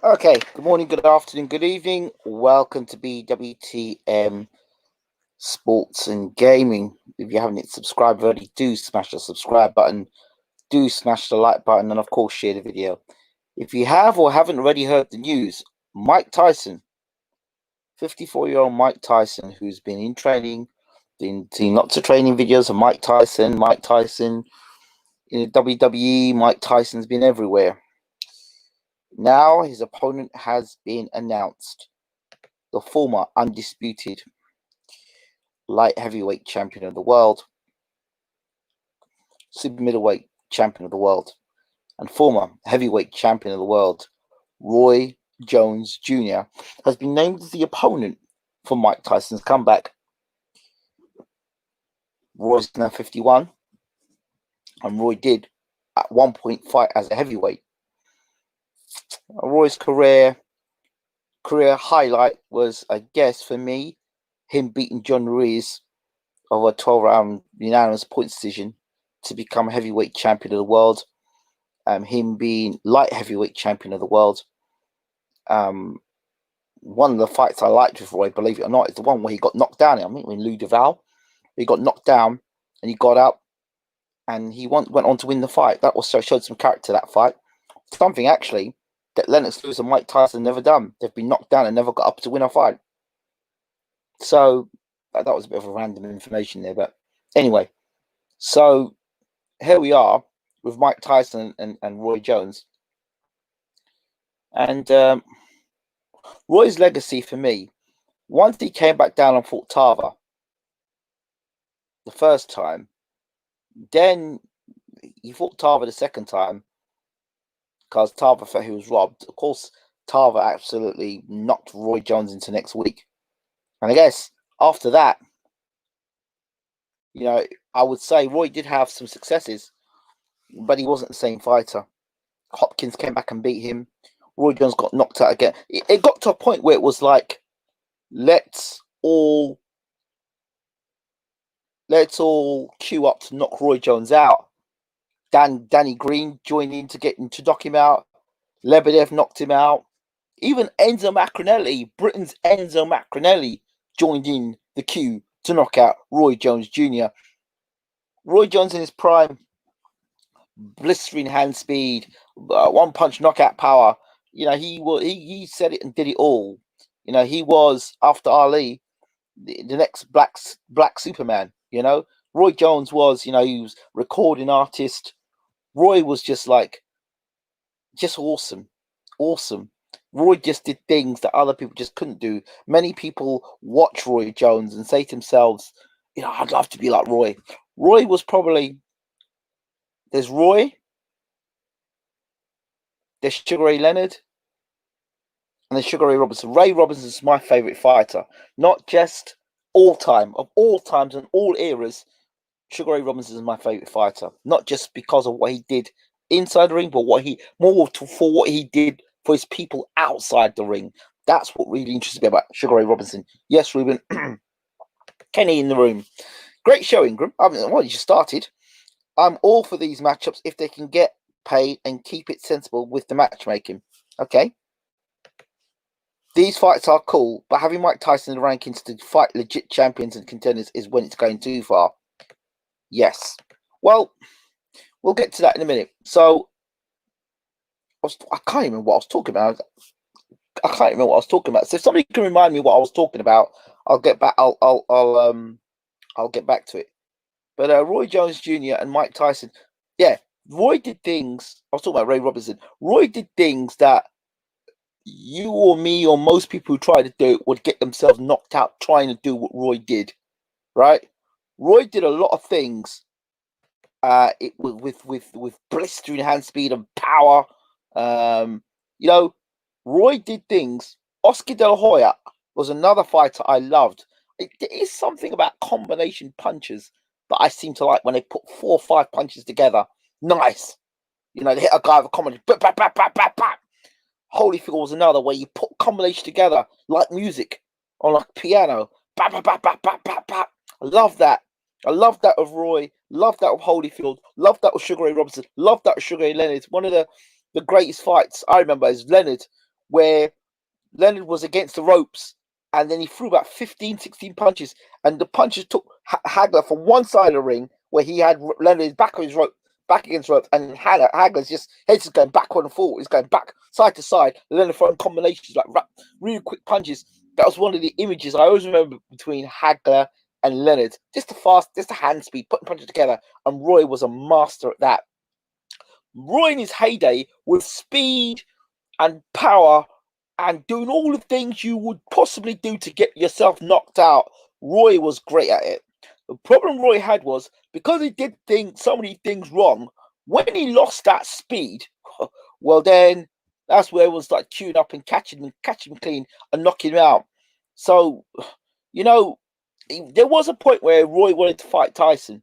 Okay, good morning, good afternoon, good evening. Welcome to BWTM Sports and Gaming. If you haven't subscribed already, do smash the subscribe button, do smash the like button, and of course, share the video. If you have or haven't already heard the news, Mike Tyson, 54-year-old Mike Tyson, who's been in training, been seeing lots of training videos of Mike Tyson in the WWE, Mike Tyson's been everywhere. Now his opponent has been announced. The former undisputed light heavyweight champion of the world, super middleweight champion of the world, and former heavyweight champion of the world, Roy Jones Jr., has been named as the opponent for Mike Tyson's comeback. Roy's now 51, and Roy did at one point fight as a heavyweight. Roy's career highlight was, I guess, for me, him beating John Ruiz over a 12-round unanimous point decision to become heavyweight champion of the world. Him being light heavyweight champion of the world. One of the fights I liked with Roy, believe it or not, is the one where he got knocked down. I mean, in Lou Duval, he got knocked down and he got up and he went on to win the fight. That also showed some character, that fight. Something actually that Lennox Lewis and Mike Tyson never done. They've been knocked down and never got up to win a fight. So that was a bit of a random information there, but anyway. So here we are with Mike Tyson and Roy Jones. And Roy's legacy for me, once he came back down and fought Tava the first time, then he fought Tava the second time because Tava felt he was robbed. Of course, Tava absolutely knocked Roy Jones into next week. And I guess after that, I would say Roy did have some successes, but he wasn't the same fighter. Hopkins came back and beat him. Roy Jones got knocked out again. It got to a point where it was like, let's all queue up to knock Roy Jones out. Danny Green joined in to knock him out. Lebedev knocked him out. Even Enzo Macronelli, Britain's Enzo Macronelli, joined in the queue to knock out Roy Jones Jr. Roy Jones in his prime, blistering hand speed, one punch knockout power. He said it and did it all. He was, after Ali, the next black Superman. Roy Jones was, he was recording artist. Roy was just awesome. Roy just did things that other people just couldn't do. Many people watch Roy Jones and say to themselves, I'd love to be like Roy. Roy was probably, there's Roy, there's Sugar Ray Leonard, and there's Sugar Ray Robinson. Ray Robinson is my favorite fighter, not just all time, of all times and all eras. Sugar Ray Robinson is my favorite fighter, not just because of what he did inside the ring, but for what he did for his people outside the ring. That's what really interests me about Sugar Ray Robinson. Yes, Ruben. Kenny in the room. Great show, Ingram. You just started. I'm all for these matchups if they can get paid and keep it sensible with the matchmaking. Okay. These fights are cool, but having Mike Tyson in the rankings to fight legit champions and contenders is when it's going too far. Yes. Well, we'll get to that in a minute. So, I can't remember what I was talking about. So if somebody can remind me what I was talking about, I'll get back. I'll get back to it. But Roy Jones Jr. and Mike Tyson, yeah, Roy did things. I was talking about Ray Robinson. Roy did things that you or me or most people who try to do it would get themselves knocked out trying to do what Roy did, right? Roy did a lot of things with blistering hand speed and power. Roy did things. Oscar De La Hoya was another fighter I loved. There is something about combination punches that I seem to like when they put 4 or 5 punches together. Nice. They hit a guy with a combination. Holyfield was another where you put combination together like music on a piano. I love that. I love that of Roy. Love that of Holyfield. Love that of Sugar Ray Robinson. Love that of Sugar Ray Leonard. One of the greatest fights I remember is Leonard where Leonard was against the ropes, and then he threw about 15, 16 punches, and the punches took Hagler from one side of the ring where he had Leonard back on his rope, back against the rope, and Hagler's just head's just going backward and forward. He's going back side to side. Leonard throwing combinations like really quick punches. That was one of the images I always remember between Hagler and Leonard. Just the hand speed, putting punches together, and Roy was a master at that. Roy in his heyday with speed and power and doing all the things you would possibly do to get yourself knocked out. Roy was great at it. The problem Roy had was because he did so many things wrong, when he lost that speed, well then that's where it was like queuing up and catching him clean and knocking him out. So, you know, there was a point where Roy wanted to fight Tyson.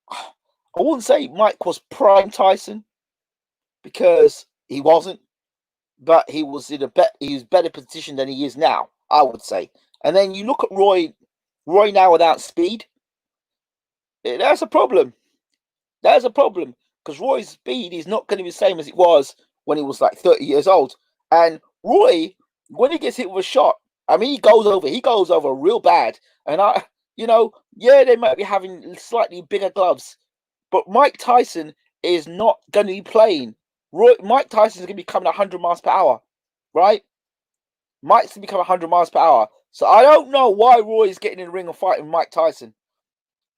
I wouldn't say Mike was prime Tyson because he wasn't, but he was better position than he is now, I would say. And then you look at Roy now without speed. That's a problem. That's a problem because Roy's speed is not going to be the same as it was when he was like 30 years old. And Roy, when he gets hit with a shot, I mean, he goes over real bad. And they might be having slightly bigger gloves, but Mike Tyson is not going to be playing. Mike Tyson's going to be coming 100 miles per hour, right? Mike's going to become 100 miles per hour. So I don't know why Roy is getting in the ring and fighting Mike Tyson.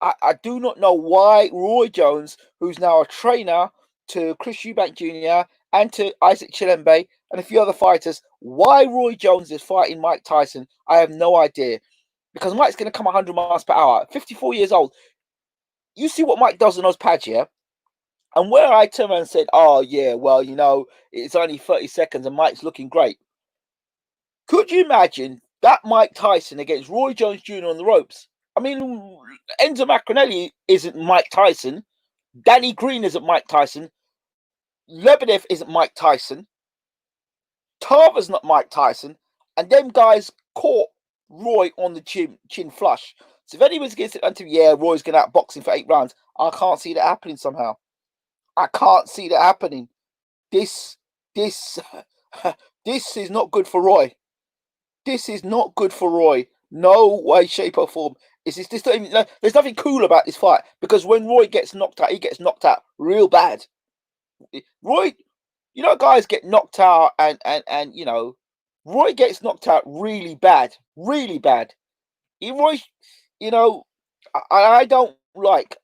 I do not know why Roy Jones, who's now a trainer to Chris Eubank Jr. and to Isaac Chilembe and a few other fighters, why Roy Jones is fighting Mike Tyson, I have no idea. Because Mike's going to come 100 miles per hour, 54 years old. You see what Mike does in those pads, yeah? And where I turned around and said, oh, yeah, well, it's only 30 seconds and Mike's looking great. Could you imagine that Mike Tyson against Roy Jones Jr. on the ropes? I mean, Enzo Maccarinelli isn't Mike Tyson. Danny Green isn't Mike Tyson. Lebedev isn't Mike Tyson. Tarver's not Mike Tyson. And them guys caught Roy on the chin flush. So if anybody's going to sit until, Roy's going to outbox him for 8 rounds, I can't see that happening somehow. I can't see that happening. This is not good for Roy. This is not good for Roy. No way, shape, or form. There's nothing cool about this fight because when Roy gets knocked out, he gets knocked out real bad. Roy, guys get knocked out and Roy gets knocked out really bad, really bad. Roy, I don't like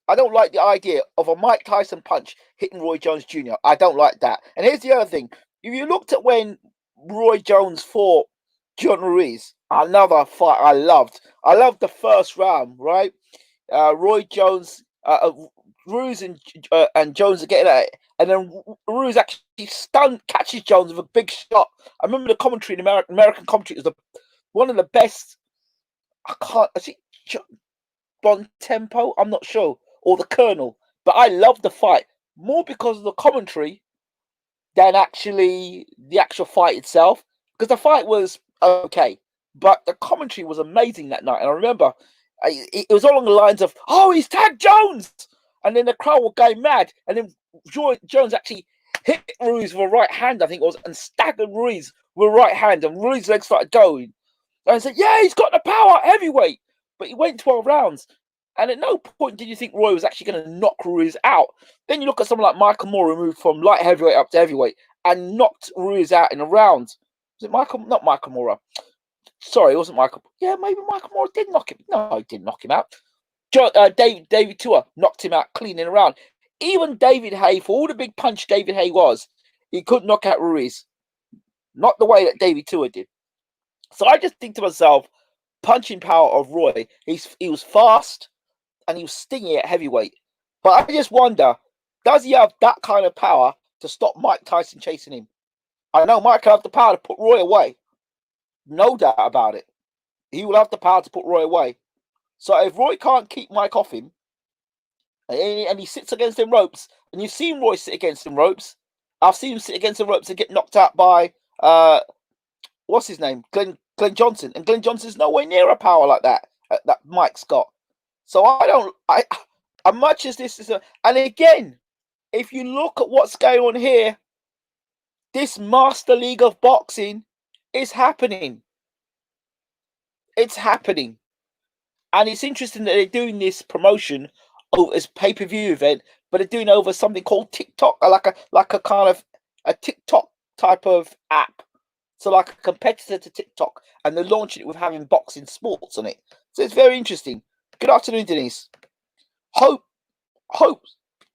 the idea of a Mike Tyson punch hitting Roy Jones Jr. I don't like that. And here's the other thing: if you looked at when Roy Jones fought John Ruiz, another fight I loved. I loved the first round, right? Roy Jones, Ruiz and Jones are getting at it, and then Ruiz actually catches Jones with a big shot. I remember the commentary in American commentary was one of the best. I see Bon Tempo, I'm not sure, or the Colonel, but I loved the fight more because of the commentary than actually the actual fight itself. Because the fight was okay, but the commentary was amazing that night. And I remember it was all along the lines of, "Oh, he's tagged Jones," and then the crowd were going mad. And then Jones actually hit Ruiz with a right hand, I think it was, and staggered Ruiz with a right hand, and Ruiz's legs started going. And I said, "Yeah, he's got the power, heavyweight." But he went 12 rounds. And at no point did you think Roy was actually going to knock Ruiz out. Then you look at someone like Michael Moore, who moved from light heavyweight up to heavyweight and knocked Ruiz out in a round. Was it Michael? Not Michael Moore. Sorry, it wasn't Michael. Yeah, maybe Michael Moore did knock him. No, he didn't knock him out. David Tua knocked him out clean in a round. Even David Haye, for all the big punch David Haye was, he couldn't knock out Ruiz. Not the way that David Tua did. So I just think to myself, punching power of Roy, he was fast and he was stingy at heavyweight. But I just wonder, does he have that kind of power to stop Mike Tyson chasing him? I know Mike will have the power to put Roy away. No doubt about it. He will have the power to put Roy away. So if Roy can't keep Mike off him, and he sits against them ropes, and you've seen Roy sit against them ropes, I've seen him sit against the ropes and get knocked out by, what's his name? Glenn Johnson. And Glenn Johnson's nowhere near a power like that Mike's got. So as much as this is and again, if you look at what's going on here, This Master League of Boxing is happening. It's happening. And it's interesting that they're doing this promotion as pay-per-view event, but they're doing it over something called TikTok, like a kind of a TikTok type of app. So like a competitor to TikTok, and they're launching it with having boxing sports on it. So it's very interesting. Good afternoon, Denise. Hope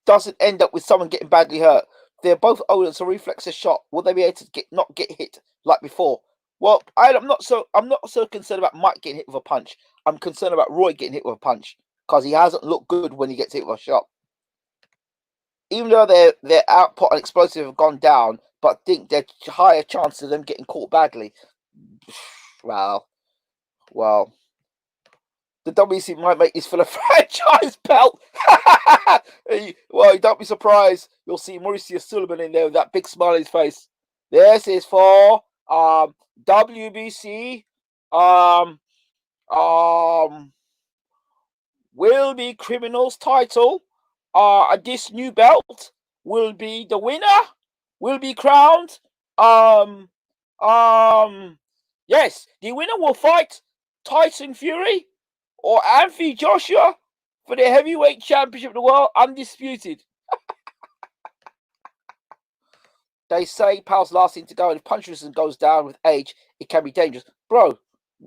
doesn't end up with someone getting badly hurt. They're both owners a reflex a shot. Will they be able to not get hit like before? Well, I'm not so concerned about Mike getting hit with a punch. I'm concerned about Roy getting hit with a punch because he hasn't looked good when he gets hit with a shot. Even though their output and explosive have gone down, but I think there's higher chance of them getting caught badly. Well, the WC might make this for the franchise belt. Well, don't be surprised. You'll see Mauricio Sullivan in there with that big smile on his face. This is for WBC will be criminals title. This new belt will be the winner. Will be crowned. Yes, the winner will fight Tyson Fury or Anthony Joshua for the heavyweight championship of the world, undisputed. They say Powell's last thing to go, and if punch resistance goes down with age, it can be dangerous. Bro,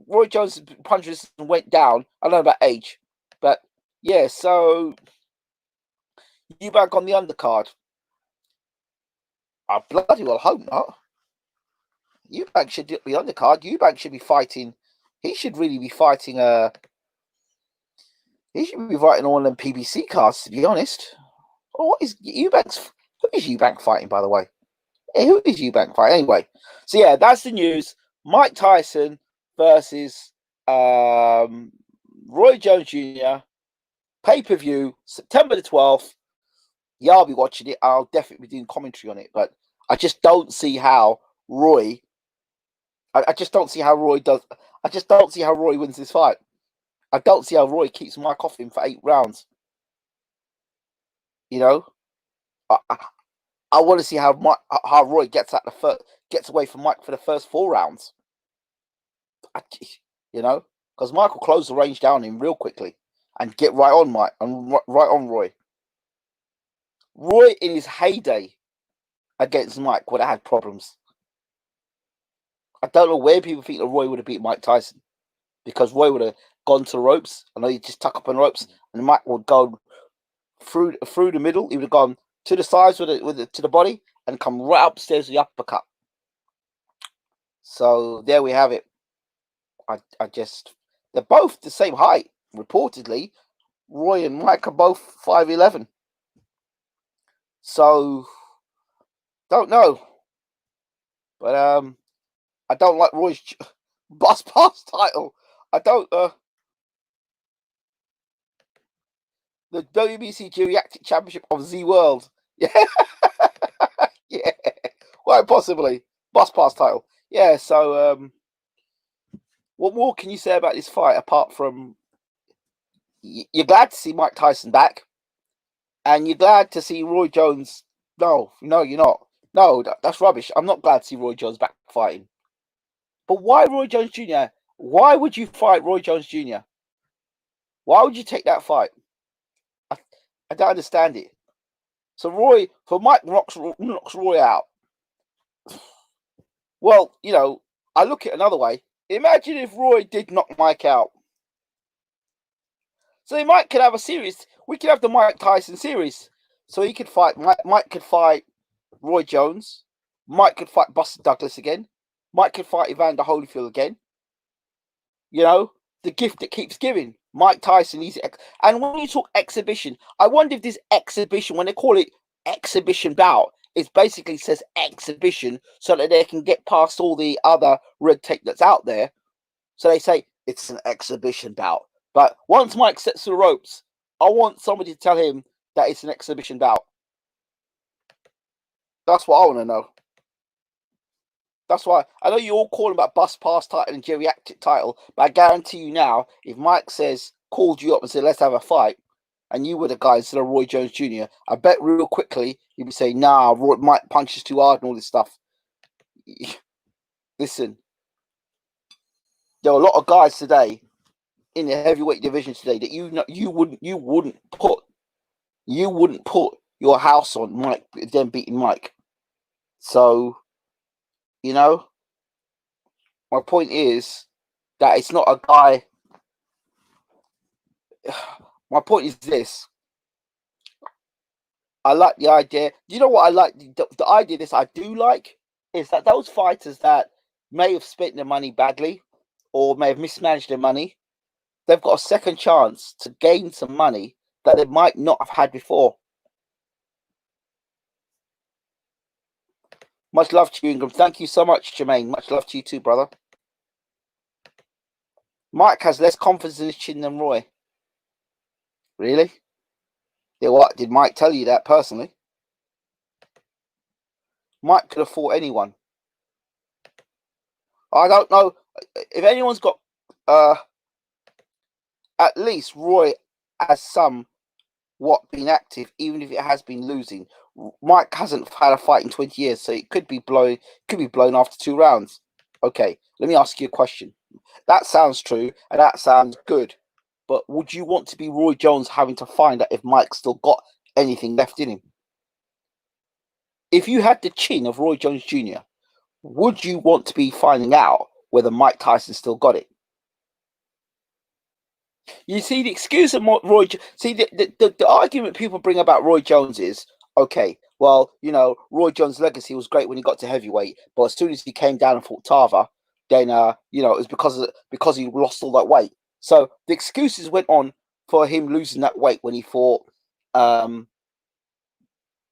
Roy Jones' punch resistance went down. I don't know about age, but yeah, so Eubank on the undercard. I bloody well hope not. Eubank should be undercard. Eubank should be fighting. He should really be fighting. He should be fighting all them PBC cards, to be honest. Oh, what is Eubank's? Who is Eubank fighting, by the way? Hey, who is Eubank fighting anyway? So yeah, that's the news. Mike Tyson versus Roy Jones Jr. Pay-per-view, September the 12th. Yeah, I'll be watching it. I'll definitely be doing commentary on it, but I just don't see how Roy. I just don't see how Roy does. I just don't see how Roy wins this fight. I don't see how Roy keeps Mike off him for 8 rounds. You know, I want to see how Roy gets away from Mike for the first 4 rounds. You know, because Mike will close the range down him real quickly and get right on Mike and right on Roy. Roy in his heyday against Mike would have had problems. I don't know where people think that Roy would have beat Mike Tyson, because Roy would have gone to the ropes. I know he'd just tuck up on ropes, and Mike would go through the middle. He would have gone to the sides to the body and come right upstairs with the uppercut. So there we have it. They're both the same height, reportedly. Roy and Mike are both 5'11". So don't know. But I don't like Roy's bus pass title. I don't the WBC Geriatric Championship of the World. Yeah. Yeah. Quite possibly. Bus pass title. Yeah, so what more can you say about this fight apart from you're glad to see Mike Tyson back, and you're glad to see Roy Jones? No, you're not. No, that's rubbish. I'm not glad to see Roy Jones back fighting. But why Roy Jones Jr.? Why would you fight Roy Jones Jr.? Why would you take that fight? I don't understand it. So Mike knocks Roy out. Well, I look at it another way. Imagine if Roy did knock Mike out. So Mike could have a series. We could have the Mike Tyson series. So he could fight. Mike could fight Roy Jones. Mike could fight Buster Douglas again. Mike could fight Evander Holyfield again. The gift that keeps giving. Mike Tyson, and when you talk exhibition, I wonder if this exhibition, when they call it exhibition bout, it basically says exhibition so that they can get past all the other red tape that's out there. So they say it's an exhibition bout. But once Mike sets the ropes, I want somebody to tell him that it's an exhibition bout. That's what I want to know. That's why I know you all calling about bus pass title and geriatric title, but I guarantee you now, if Mike called you up and said, let's have a fight, and you were the guy instead of Roy Jones Jr., I bet real quickly you'd be saying, nah, Mike punches too hard and all this stuff. listen, there are a lot of guys today in the heavyweight division today that you wouldn't put your house on Mike, them beating Mike. So, you know, my point is that it's not a guy. My point is this. I like the idea. You know what I like? The idea this I do like is that those fighters that may have spent their money badly or may have mismanaged their money, they've got a second chance to gain some money that they might not have had before. Much love to you, Ingram. Thank you so much, Jermaine. Much love to you too, brother. Mike has less confidence in his chin than Roy. Really? Yeah, what? Did Mike tell you that personally? Mike could have fought anyone. I don't know if anyone's got. At least Roy has somewhat been active, even if it has been losing. Mike hasn't had a fight in 20 years, so it could be blown. Could be blown after 2 rounds. Okay, let me ask you a question. That sounds true, and that sounds good. But would you want to be Roy Jones having to find out if Mike's still got anything left in him? If you had the chin of Roy Jones Jr., would you want to be finding out whether Mike Tyson still got it? You see, the excuse of Roy. See, the argument people bring about Roy Jones is okay. Well, you know, Roy Jones' legacy was great when he got to heavyweight, but as soon as he came down and fought Tava, then you know, it was because he lost all that weight. So the excuses went on for him losing that weight when he fought um,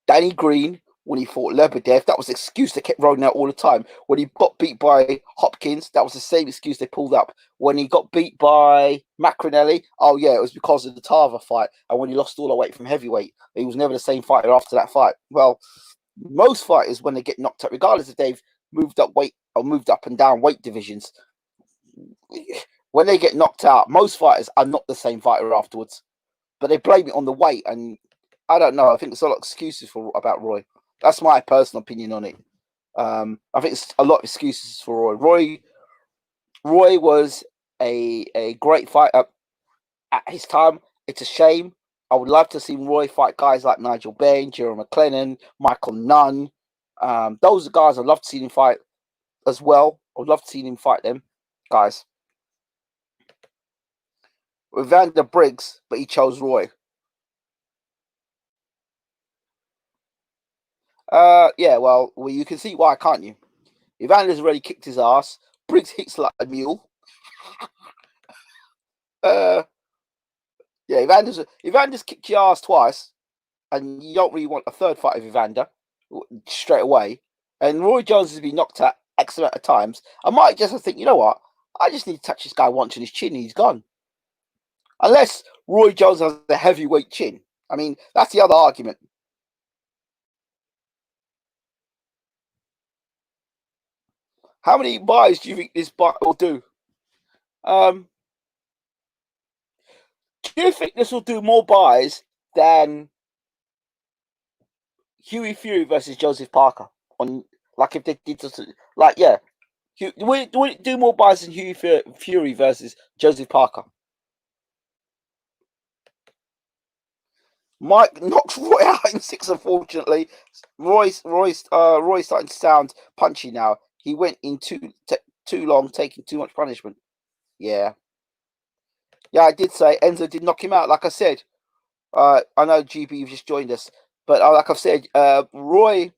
Danny Green, when he fought Lebedev. That was the excuse they kept rolling out all the time. When he got beat by Hopkins, that was the same excuse they pulled up. When he got beat by Macronelli, oh yeah, it was because of the Tava fight. And when he lost all the weight from heavyweight, he was never the same fighter after that fight. Well, most fighters, when they get knocked out, regardless if they've moved up weight or moved up and down weight divisions, when they get knocked out, most fighters are not the same fighter afterwards. But they blame it on the weight, and I don't know. I think there's a lot of excuses about Roy. That's my personal opinion on it. I think it's a lot of excuses for Roy. Roy was a great fighter at his time. It's a shame. I would love to see Roy fight guys like Nigel Benn, Jerome McLennan, Michael Nunn. Those are guys I'd love to see him fight as well. I'd love to see him fight them guys. With Vander Briggs, but he chose Roy. Yeah, well, you can see why, can't you? Evander's already kicked his ass. Briggs hits like a mule. Yeah, Evander's kicked your ass twice, and you don't really want a third fight with Evander straight away. And Roy Jones has been knocked out X amount of times. I might just think, you know what? I just need to touch this guy once on his chin, and he's gone. Unless Roy Jones has a heavyweight chin. I mean, that's the other argument. How many buys do you think this buy will do? Do you think this will do more buys than Hughie Fury versus Joseph Parker? On like if they did just like yeah, would it do more buys than Hughie Fury versus Joseph Parker? Mike knocked Roy out in 6. Unfortunately, Roy's starting to sound punchy now. He went in too long, taking too much punishment. Yeah, I did say Enzo did knock him out. Like I said, I know GB, you've just joined us, but like I've said, Roy.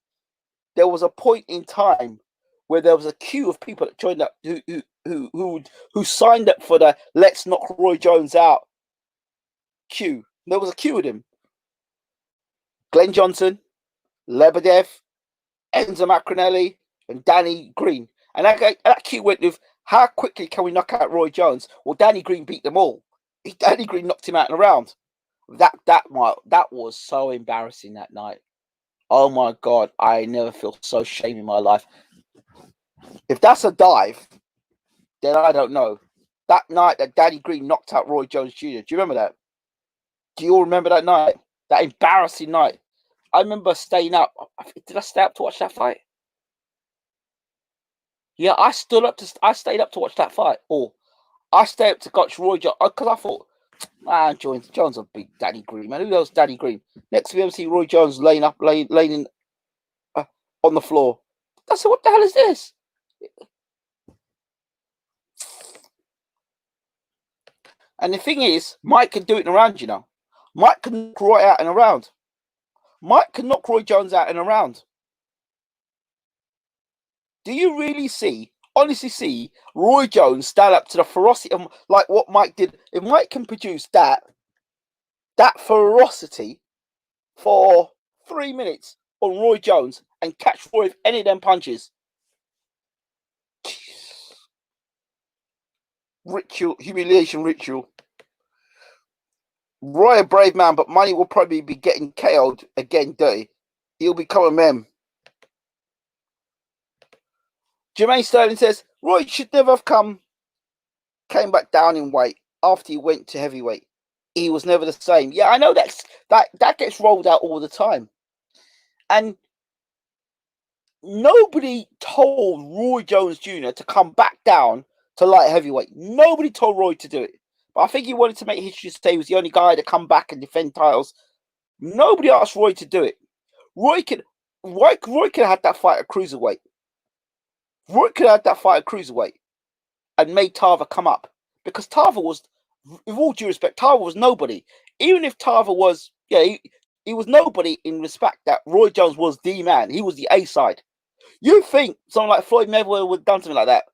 There was a point in time where there was a queue of people that joined up who signed up for the "Let's knock Roy Jones out" queue. There was a queue with him. Glenn Johnson, Lebedev, Enzo Macronelli, and Danny Green. And that queue went with, how quickly can we knock out Roy Jones? Well, Danny Green beat them all. Danny Green knocked him out in a round. That was so embarrassing that night. Oh my God, I never felt so shame in my life. If that's a dive, then I don't know. That night that Danny Green knocked out Roy Jones Jr. Do you remember that? Do you all remember that night? That embarrassing night. I remember staying up. Did I stay up to watch that fight? Yeah, I stayed up to watch that fight. Or I stayed up to watch Roy Jones because I thought, man, Jones will beat Danny Green, man. Who knows Danny Green? Next we ever see Roy Jones laying on the floor. I said, what the hell is this? And the thing is, Mike can do it in a round, you know. Mike can knock Roy out in a round. Mike can knock Roy Jones out in a round. Do you really honestly see Roy Jones stand up to the ferocity of like what Mike did? If Mike can produce that ferocity for 3 minutes on Roy Jones and catch Roy with any of them punches, humiliation ritual. Roy a brave man, but Money will probably be getting KO'd again dirty. He'll become a meme. Jermaine Sterling says Roy should never have came back down in weight after he went to heavyweight. He was never the same. Yeah, I know that gets rolled out all the time. And nobody told Roy Jones Jr. to come back down to light heavyweight. Nobody told Roy to do it. But I think he wanted to make history to say he was the only guy to come back and defend titles. Nobody asked Roy to do it. Roy could have had that fight at cruiserweight. Roy could have had that fight at cruiserweight and made Tarver come up. Because Tarver was, with all due respect, Tarver was nobody. Even if Tarver was, he was nobody in respect that Roy Jones was the man. He was the A side. You think someone like Floyd Mayweather would have done something like that?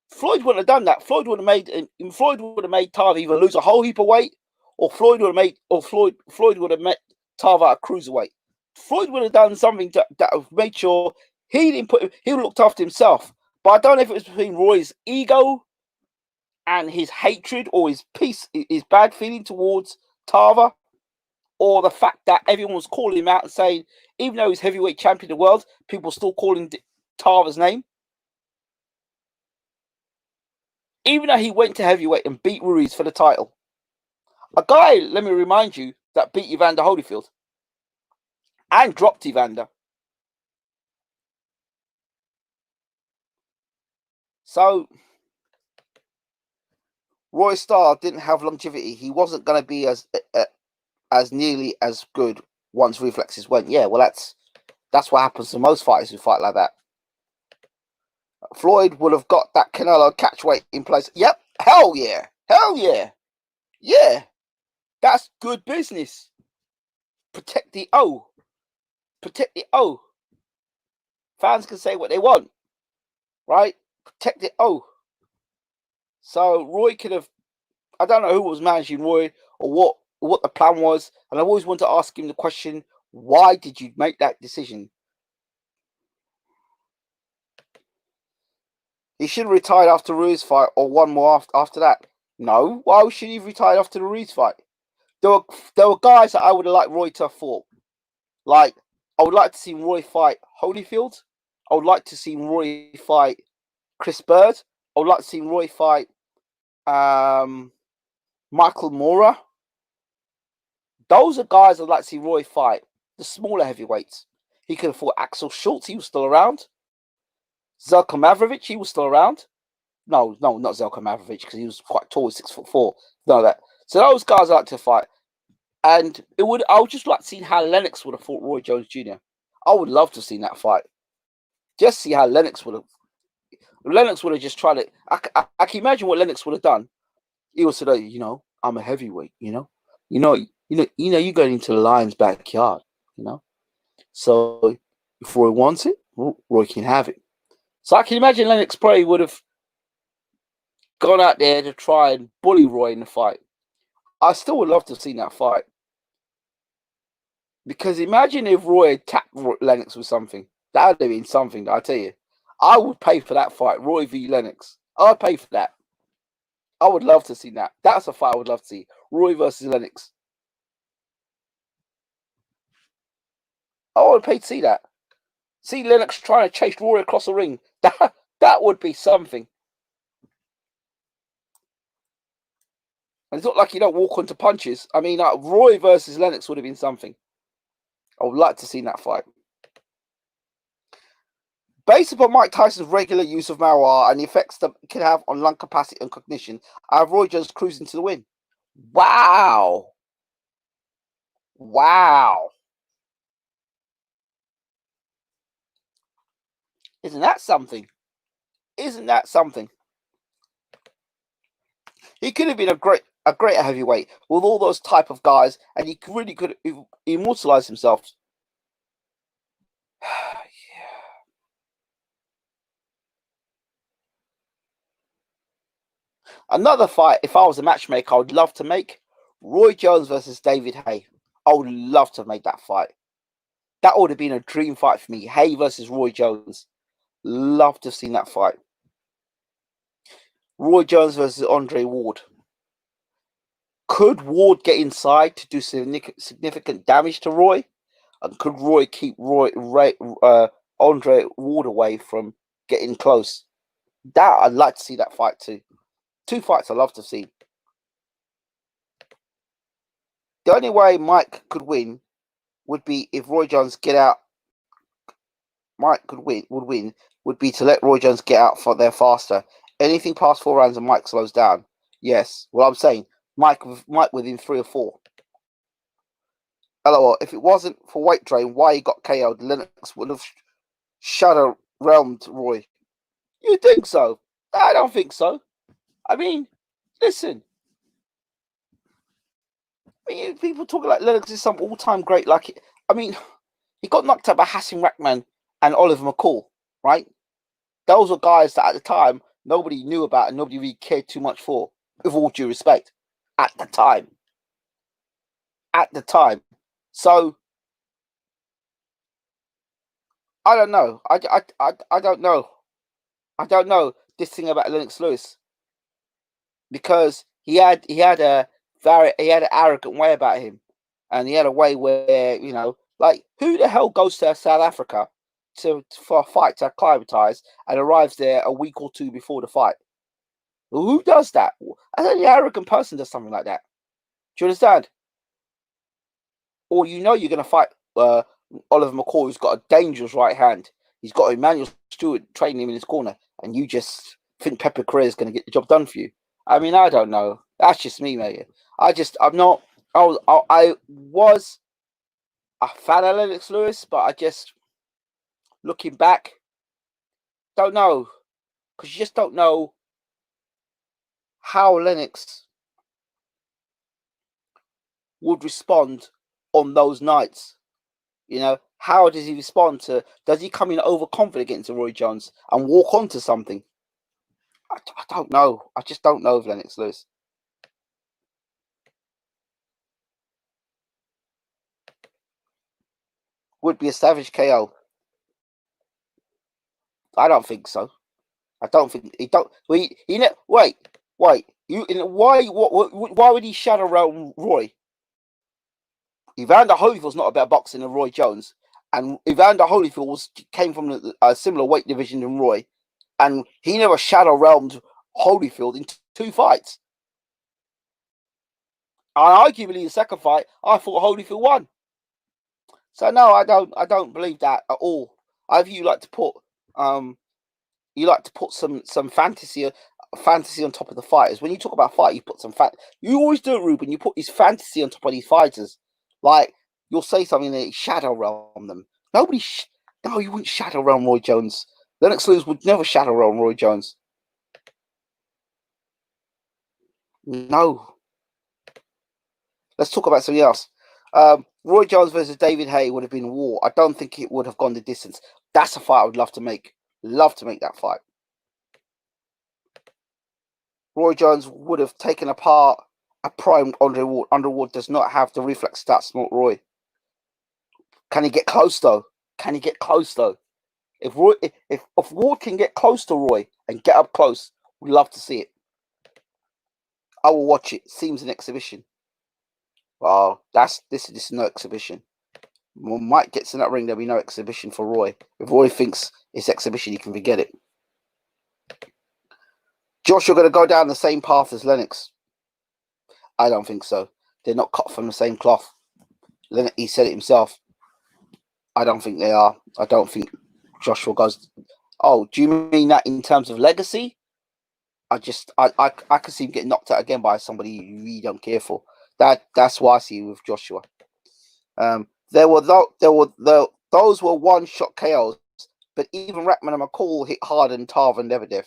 Floyd wouldn't have done that. Floyd would have made Tarver either lose a whole heap of weight, or Floyd would have met Tarver at cruiserweight. Floyd would have done something that made sure he looked after himself. But I don't know if it was between Roy's ego and his hatred or his bad feeling towards Tarver, or the fact that everyone was calling him out and saying, even though he's heavyweight champion of the world, people still calling Tarver's name. Even though he went to heavyweight and beat Ruiz for the title. A guy, let me remind you, that beat Evander Holyfield and dropped Evander. So Roy Starr didn't have longevity. He wasn't going to be as nearly as good once reflexes went. Yeah, well, that's what happens to most fighters who fight like that. Floyd would have got that Canelo catch weight in place. Yep, hell yeah, yeah. That's good business. Protect the O. Fans can say what they want, right? Protect the O. So Roy could have. I don't know who was managing Roy or what the plan was, and I've always wanted to ask him the question: why did you make that decision? He should have retired after Ruiz fight or one more after that. No, why should he have retired after the Ruiz fight? There were guys that I would have liked Roy to have fought. Like, I would like to see Roy fight Holyfield. I would like to see Roy fight Chris Bird. I would like to see Roy fight Michael Mora. Those are guys I'd like to see Roy fight. The smaller heavyweights. He could have fought Axel Schultz. He was still around. Zelko Mavrovich. He was still around. No, not Zelko Mavrovich because he was quite tall, 6'4". No, that. So those guys I like to fight. And I would just like to see how Lennox would have fought Roy Jones Jr. I would love to have seen that fight. Just see how Lennox would have just tried it. I can imagine what Lennox would have done. He would say, I'm a heavyweight, you're going into the lion's backyard, So if Roy wants it, Roy can have it. So I can imagine Lennox probably would have gone out there to try and bully Roy in the fight. I still would love to have seen that fight. Because imagine if Roy had tapped Lennox with something. That would have been something, I tell you. I would pay for that fight, Roy v. Lennox. I'd pay for that. I would love to see that. That's a fight I would love to see. Roy versus Lennox. I would pay to see that. See Lennox trying to chase Roy across the ring. That would be something. And it's not like you don't walk onto punches. I mean, Roy versus Lennox would have been something. I would like to see that fight. Based upon Mike Tyson's regular use of marijuana and the effects that it can have on lung capacity and cognition, I have Roy Jones cruising to the win. Wow. Wow. Isn't that something? Isn't that something? He could have been a great heavyweight with all those type of guys, and he really could immortalize himself. Another fight, if I was a matchmaker, I would love to make Roy Jones versus David Haye. I would love to make that fight. That would have been a dream fight for me. Haye versus Roy Jones. Love to have seen that fight. Roy Jones versus Andre Ward. Could Ward get inside to do significant damage to Roy? And could Roy keep Andre Ward away from getting close? That I'd like to see that fight too. Two fights I'd love to see. The only way Mike could win would be if Roy Jones get out. Mike would be to let Roy Jones get out for there faster. Anything past 4 rounds and Mike slows down. Yes, well I'm saying Mike within 3 or 4. LOL. If it wasn't for weight drain, why he got KO'd, Lennox would have shadow realmed Roy. You think so? I don't think so. I mean, listen. People talking like Lennox is some all-time great. Like, I mean, he got knocked out by Hassan Rahman and Oliver McCall, right? Those were guys that at the time nobody knew about and nobody really cared too much for, with all due respect, at the time. At the time. So, I don't know. I don't know. I don't know this thing about Lennox Lewis. Because he had an arrogant way about him. And he had a way where, like, who the hell goes to South Africa for a fight to acclimatise and arrives there a week or 2 before the fight? Who does that? An arrogant person does something like that. Do you understand? Or you're going to fight Oliver McCall, who's got a dangerous right hand. He's got Emmanuel Stewart training him in his corner, and you just think Pepper Correa is going to get the job done for you. I mean, I don't know. That's just me, mate. I'm not. I was a fan of Lennox Lewis, but I just, looking back, don't know, because you just don't know how Lennox would respond on those nights. How does he respond to? Does he come in overconfident against Roy Jones and walk onto something? I don't know. I just don't know of Lennox Lewis. Would be a savage KO. I don't think so. I don't think he don't. Wait. Why would he shadow around Roy? Evander Holyfield's not a better boxer than Roy Jones, and Evander Holyfield came from a similar weight division than Roy, and he never shadow realmed Holyfield in 2 fights. And arguably, the second fight, I thought Holyfield won. So no, I don't believe that at all. I view like to put some fantasy on top of the fighters. When you talk about fight, you put some You always do it, Ruben. You put this fantasy on top of these fighters. Like, you'll say something and shadow realm them. No, you wouldn't shadow realm Roy Jones. Lennox Lewis would never shadow realm Roy Jones. No. Let's talk about something else. Roy Jones versus David Haye would have been war. I don't think it would have gone the distance. That's a fight I would love to make. Love to make that fight. Roy Jones would have taken apart a prime Andre Ward. Andre Ward does not have the reflex stats, not Roy. Can he get close though? If Ward can get close to Roy and get up close, we'd love to see it. I will watch it. Seems an exhibition. Well, this is no exhibition. When Mike gets in that ring, there'll be no exhibition for Roy. If Roy thinks it's exhibition, he can forget it. Josh, you're going to go down the same path as Lennox. I don't think so. They're not cut from the same cloth. He said it himself. I don't think they are. I don't think Joshua goes. Oh, do you mean that in terms of legacy? I could see him getting knocked out again by somebody you really don't care for. That's why I see with Joshua. Those were one shot KOs, but even Rackman and McCall hit harder than Tarv and Lebedev.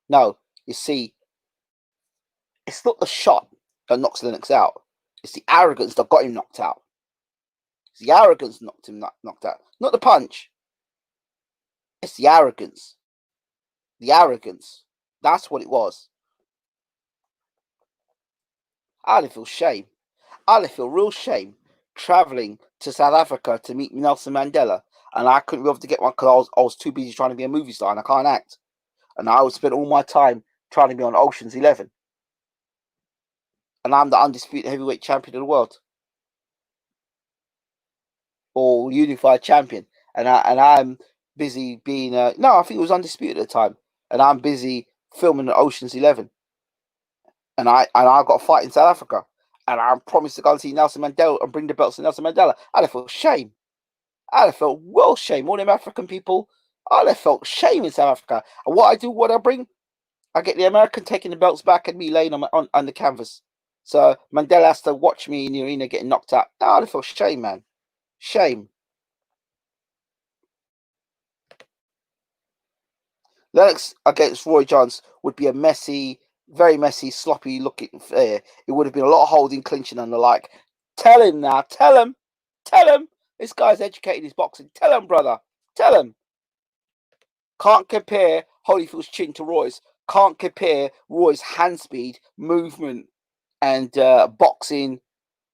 No, you see, it's not the shot that knocks Lennox out. It's the arrogance that got him knocked out. It's the arrogance knocked him knocked out, not the punch. It's the arrogance. The arrogance. That's what it was. I'd feel shame. I'd feel real shame traveling to South Africa to meet Nelson Mandela, and I couldn't be able to get one because I was too busy trying to be a movie star and I can't act. And I would spend all my time trying to be on Ocean's 11. And I'm the undisputed heavyweight champion of the world, or unified champion. And I'm busy being no, I think it was undisputed at the time. And I'm busy filming the Ocean's 11. And I got a fight in South Africa. And I promised to go and see Nelson Mandela and bring the belts to Nelson Mandela. I'd have felt shame. I'd have felt well shame. All them African people, I'd have felt shame in South Africa. And what I do, what I bring, I get the American taking the belts back and me laying on the canvas. So Mandela has to watch me in the arena getting knocked out. I'd have felt shame, man. Shame. Lennox against Roy Jones would be a messy, very messy, sloppy looking affair. It would have been a lot of holding, clinching, and the like. Tell him now. Tell him. Tell him. This guy's educated his boxing. Tell him, brother. Tell him. Can't compare Holyfield's chin to Roy's. Can't compare Roy's hand speed, movement, and boxing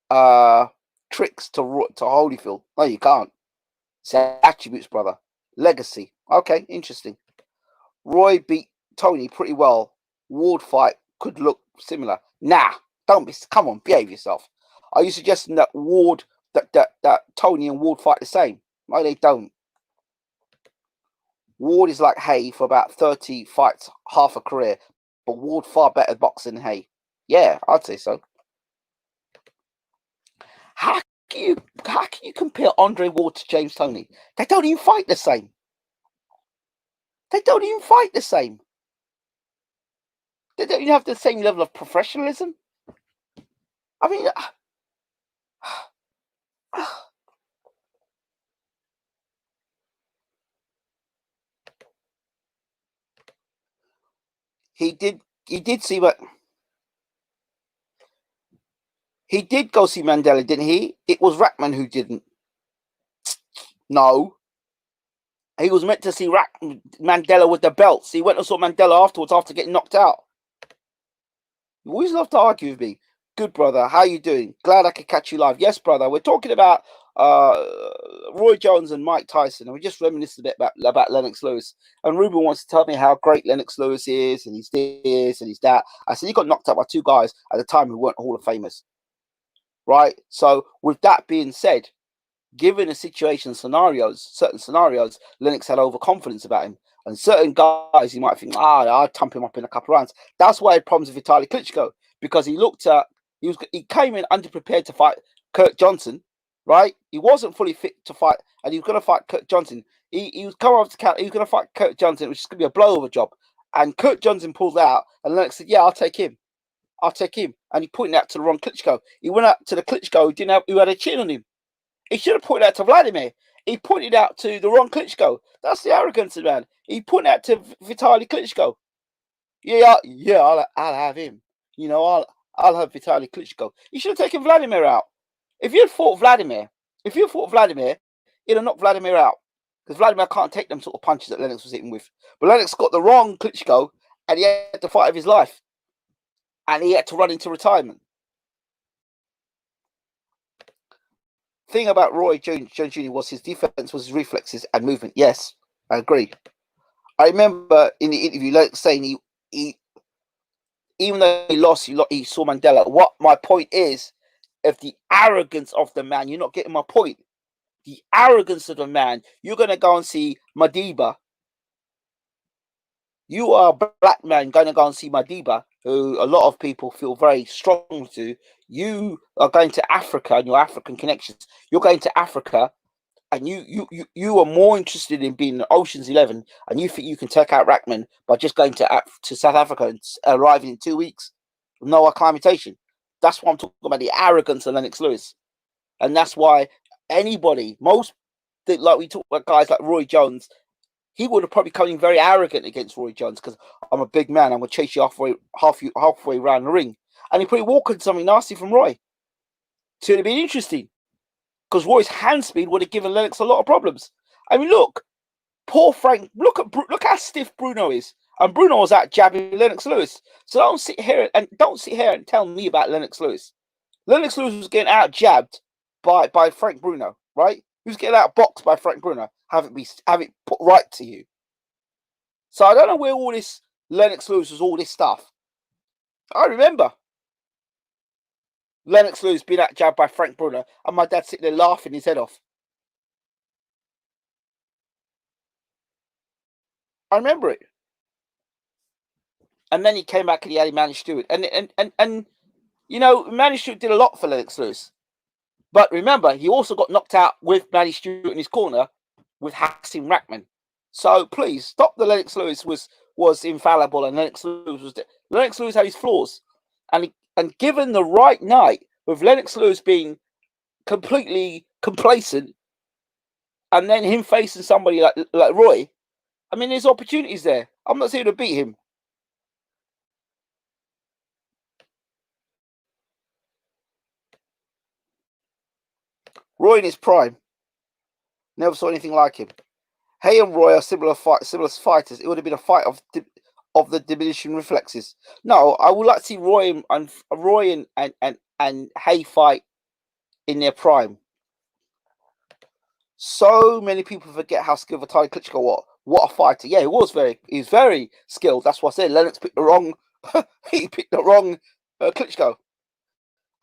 tricks to Holyfield. No, you can't. It's attributes, brother. Legacy. Okay, interesting. Roy beat Tony pretty well. Ward fight could look similar. Nah, don't be. Come on, behave yourself. Are you suggesting that that Tony and Ward fight the same? No, they don't. Ward is like Hay for about 30 fights, half a career, but Ward far better boxing than Hay. Yeah, I'd say so. How can you compare Andre Ward to James Toney? They don't even fight the same. They don't even fight the same. They don't even have the same level of professionalism. I mean, he did see what he did go see Mandela, didn't he? It was Rackman who didn't. No. He was meant to see Mandela with the belts. He went and saw Mandela afterwards after getting knocked out. You always love to argue with me. Good, brother. How you doing? Glad I could catch you live. Yes, brother. We're talking about Roy Jones and Mike Tyson, and we just reminisced a bit about Lennox Lewis. And Ruben wants to tell me how great Lennox Lewis is, and he's this and he's that. I said he got knocked out by two guys at the time who weren't Hall of Famers, right? So with that being said, given the situation certain scenarios, Lennox had overconfidence about him. And certain guys, you might think, I'd thump him up in a couple of rounds. That's why he had problems with Vitaly Klitschko, because he came in underprepared to fight Kurt Johnson, right? He wasn't fully fit to fight, and he was going to fight Kurt Johnson. He was coming over to count. He was going to fight Kurt Johnson, which is going to be a blowover job. And Kurt Johnson pulled out, and Lennox said, "Yeah, I'll take him. I'll take him." And he pointed out to the wrong Klitschko. He went out to the Klitschko who had a chin on him. He should have pointed out to Vladimir. He pointed out to the wrong Klitschko. That's the arrogance of man. He pointed out to Vitaly Klitschko. Yeah, I'll have him. I'll have Vitaly Klitschko. You should have taken Vladimir out. If you had fought Vladimir, he'd have knocked Vladimir out. Because Vladimir can't take them sort of punches that Lennox was hitting with. But Lennox got the wrong Klitschko, and he had the fight of his life. And he had to run into retirement. Thing about Roy Jones Jr. was his defense, was his reflexes and movement. Yes, I agree. I remember in the interview, like saying he even though he lost, he saw Mandela. What my point is, if the arrogance of the man, you're not getting my point. The arrogance of the man, you're going to go and see Madiba. You are a black man going to go and see Madiba, who a lot of people feel very strong to. You are going to Africa and your African connections. You're going to Africa and you are more interested in being an Ocean's 11, and you think you can take out Rackman by just going to South Africa and arriving in 2 weeks with no acclimatation. That's what I'm talking about, the arrogance of Lennox Lewis. And that's why anybody, like we talk about guys like Roy Jones, he would have probably come in very arrogant against Roy Jones because I'm a big man, I'm going to chase you halfway around the ring. And he probably walked into something nasty from Roy. So it'd be interesting because Roy's hand speed would have given Lennox a lot of problems. I mean, look, poor Frank, look how stiff Bruno is. And Bruno was out jabbing Lennox Lewis. So don't sit here and tell me about Lennox Lewis. Lennox Lewis was getting out jabbed by Frank Bruno, right? He was getting out boxed by Frank Bruno. Have it put right to you. So I don't know where all this Lennox Lewis was, all this stuff. I remember Lennox Lewis being out jabbed by Frank Bruno, and my dad sitting there laughing his head off. I remember it. And then he came back and he had Manny Stewart. And you know, Manny Stewart did a lot for Lennox Lewis. But remember, he also got knocked out with Manny Stewart in his corner with Hassim Rackman. So please stop. The Lennox Lewis was infallible, and Lennox Lewis had his flaws, and given the right night with Lennox Lewis being completely complacent, and then him facing somebody like Roy, I mean, there's opportunities there. I'm not saying to beat him. Roy in his prime, never saw anything like him. Hay and Roy are similar fighters. It would have been a fight of the diminishing reflexes. No, I would like to see Roy and Hay fight in their prime. So many people forget how skilled Vitaly Klitschko was. What a fighter! Yeah, he was very skilled. That's what I said. Lennox picked the wrong. He picked the wrong Klitschko.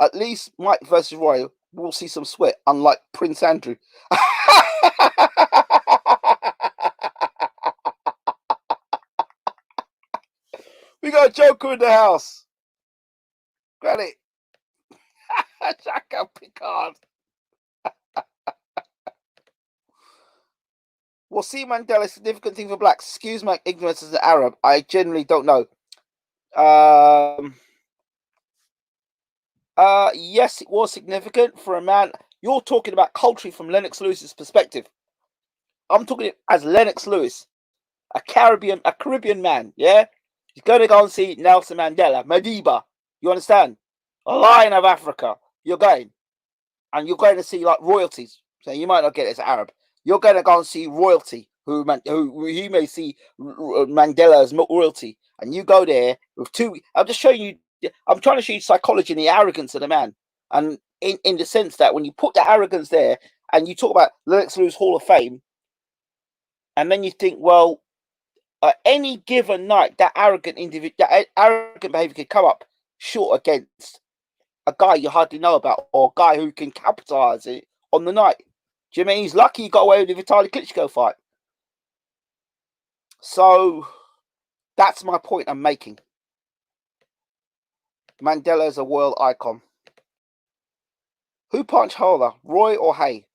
At least Mike versus Roy, we'll see some sweat, unlike Prince Andrew. We got a Joker in the house. Granny. Jacko Picard. Was C. Mandela a significant thing for blacks? Excuse my ignorance as an Arab. I generally don't know. Yes, it was significant for a man. You're talking about culture from Lennox Lewis's perspective. I'm talking as Lennox Lewis, a Caribbean man. Yeah, he's going to go and see Nelson Mandela, Madiba. You understand? A Lion of Africa. You're going, and you're going to see like royalties. So you might not get it as Arab. You're going to go and see royalty, who you may see Mandela as royalty, and you go there with two. I'm just showing you. I'm trying to show you psychology and the arrogance of the man, and in the sense that when you put the arrogance there, and you talk about Lennox Lewis Hall of Fame, and then you think, well, any given night, that arrogant behavior could come up short against a guy you hardly know about, or a guy who can capitalize it on the night. Do you mean he's lucky he got away with the Vitaly Klitschko fight? So that's my point I'm making. Mandela is a world icon. Who punched harder, Roy or Hay?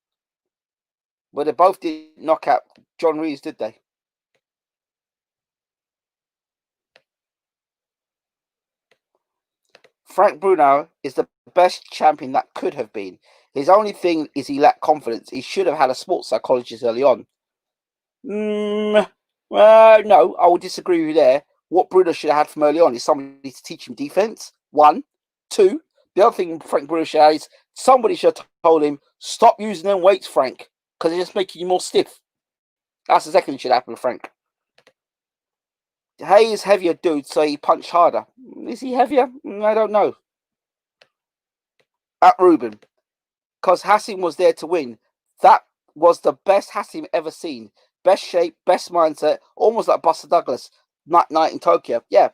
Well, they both did knock out John Reeves, did they? Frank Bruno is the best champion that could have been. His only thing is he lacked confidence. He should have had a sports psychologist early on. No, I would disagree with you there. What Bruno should have had from early on is somebody to teach him defense. 1, 2. The other thing Frank Bruno should have is somebody should have told him, stop using them weights, Frank, because they're just making you more stiff. That's the second thing should happen to Frank. Hay is heavier, dude, so he punched harder. Is he heavier? I don't know. At Ruben, because Hassim was there to win. That was the best Hassim ever seen. Best shape, best mindset, almost like Buster Douglas night in Tokyo. Yeah,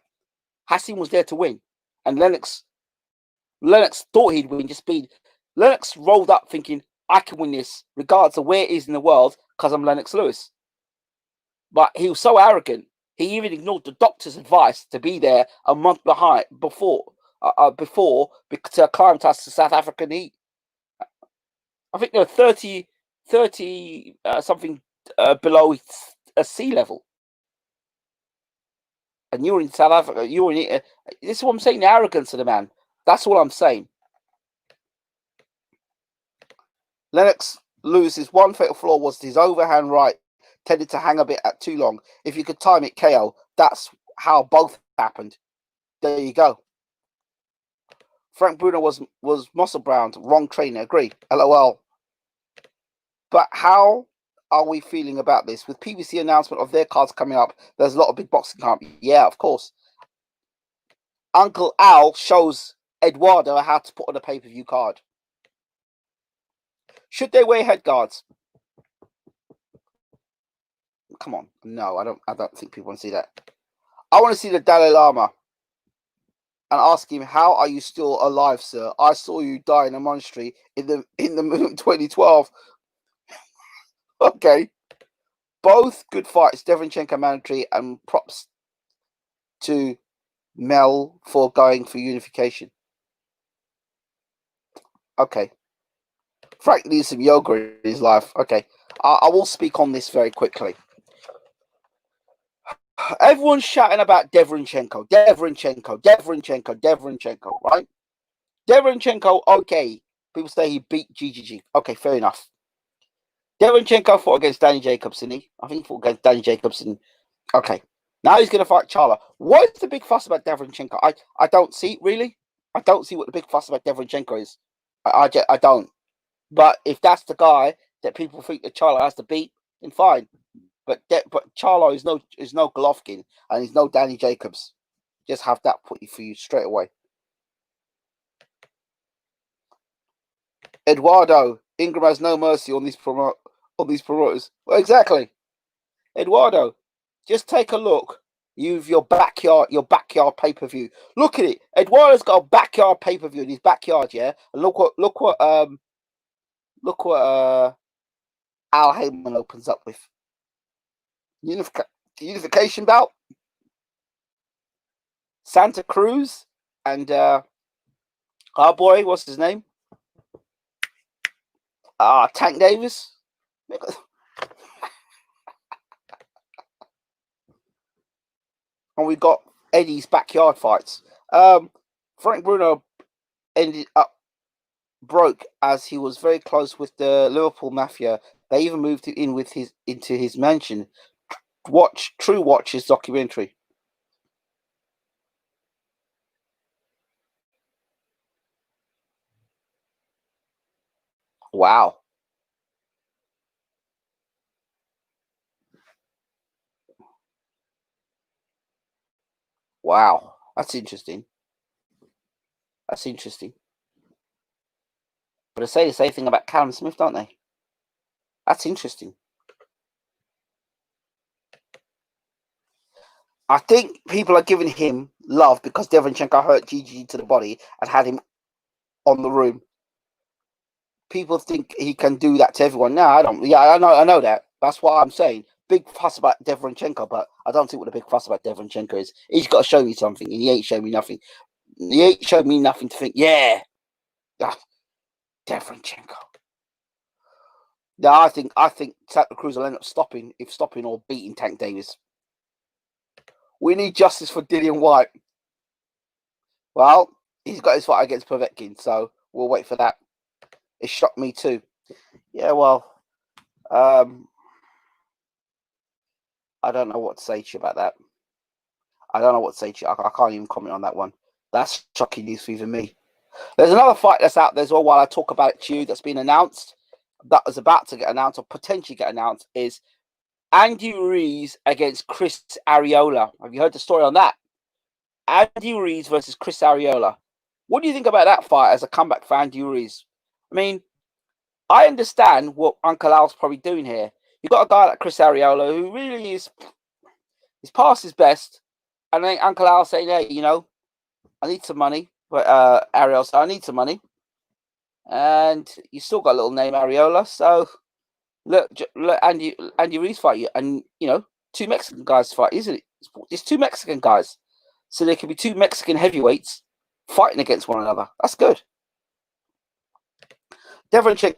Hassim was there to win, and Lennox thought he'd win. Lennox rolled up thinking, I can win this, regardless of where it is in the world, because I'm Lennox Lewis. But he was so arrogant, he even ignored the doctor's advice to be there a month before to acclimatise to South African heat. I think there were 30 something below sea level. And you're in South Africa. You're in. This is what I'm saying. The arrogance of the man. That's all I'm saying. Lennox Lewis's one fatal flaw was his overhand right tended to hang a bit at too long. If you could time it, KO. That's how both happened. There you go. Frank Bruno was muscle bound. Wrong trainer. Agree. LOL. But how are we feeling about this? With PBC announcement of their cards coming up, there's a lot of big boxing cards. Yeah, of course. Uncle Al shows Eduardo how to put on a pay-per-view card. Should they wear head guards? Come on. No, I don't think people want to see that. I want to see the Dalai Lama and ask him, how are you still alive, sir? I saw you die in a monastery in the moon 2012. Okay. Both good fights, Devonchenko mandatory, and props to Mel for going for unification. Okay. Frank needs some yoga in his life. Okay. I will speak on this very quickly. Everyone's shouting about Devonchenko, right? Devonchenko, okay. People say he beat GGG. Okay, fair enough. Devonchenko fought against Danny Jacobson. I think he fought against Danny Jacobson. Okay. Now he's going to fight Charlo. What is the big fuss about Devonchenko? I don't see it, really. I don't see what the big fuss about Devonchenko is. I don't. But if that's the guy that people think that Charlo has to beat, then fine. But Charlo is no Golovkin and he's no Danny Jacobs. Just have that put for you straight away. Eduardo, Ingram has no mercy on these promoters. Well, exactly. Eduardo, just take a look. Your backyard pay-per-view. Look at it. Eduardo's got a backyard pay-per-view in his backyard, yeah. And look what Al Heyman opens up with. Unification bout. Santa Cruz and our boy, what's his name? Tank Davis. And we got Eddie's backyard fights. Frank Bruno ended up broke as he was very close with the Liverpool Mafia. They even moved in with into his mansion. Watch his documentary. Wow. Wow. That's interesting. That's interesting. But they say the same thing about Callum Smith, don't they? That's interesting. I think people are giving him love because Devonchenko hurt GG to the body and had him on the room. People think he can do that to everyone. No, I don't. Yeah, I know that. That's what I'm saying. Big fuss about Devonchenko, but I don't think what the big fuss about Devonchenko is. He's got to show me something, and he ain't showing me nothing. He ain't showed me nothing to think, yeah, Devonchenko. No, I think Santa Cruz will end up stopping or beating Tank Davis. We need justice for Dillian White. Well, he's got his fight against Povetkin, so we'll wait for that. It shocked me too. Yeah, well, I don't know what to say to you about that. I don't know what to say to you. I can't even comment on that one. That's shocking news for even me. There's another fight that's out there as well while I talk about it to you that's been announced, that was about to get announced or potentially get announced, is Andy Ruiz against Chris Arreola. Have you heard the story on that? Andy Ruiz versus Chris Arreola. What do you think about that fight as a comeback for Andy Ruiz? I mean, I understand what Uncle Al's probably doing here. You've got a guy like Chris Arreola who really is past his best, and then Uncle Al saying, "Hey, I need some money." But Ariel said, "I need some money," and you still got a little name Arreola. So let Andy Ruiz fight you, and two Mexican guys fight, isn't it? It's two Mexican guys, so there can be two Mexican heavyweights fighting against one another. That's good. Devonchenko.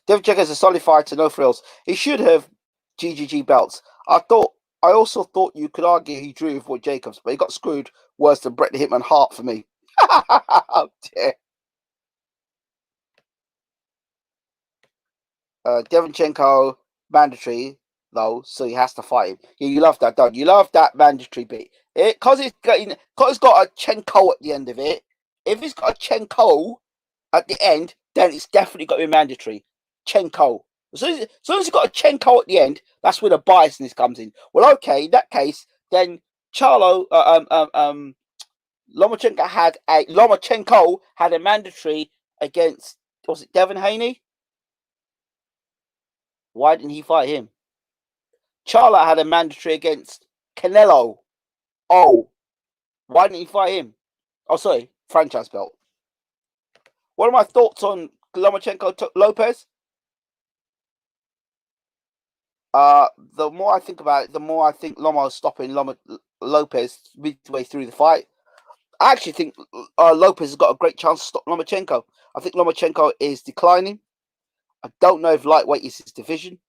Devchenko is a solid fighter, no frills. He should have GGG belts. I also thought you could argue he drew with Jacobs, but he got screwed worse than Brett the Hitman Hart for me. Oh, dear. Devchenko mandatory though, so he has to fight him. Yeah, you love that, don't you? You love that mandatory bit. Because it's got a Chenko at the end of it. If it's got a Chenko at the end, then it's definitely got to be mandatory. Chenko. As soon as it's got a Chenko at the end, that's where the biasness comes in. Well, okay, in that case, then Lomachenko had a mandatory against, was it Devin Haney? Why didn't he fight him? Charlo had a mandatory against Canelo. Oh, why didn't he fight him? Oh, sorry, franchise belt. What are my thoughts on Lomachenko Lopez? The more I think about it, the more I think Loma is stopping Lopez midway through the fight. I actually think Lopez has got a great chance to stop Lomachenko. I think Lomachenko is declining. I don't know if lightweight is his division.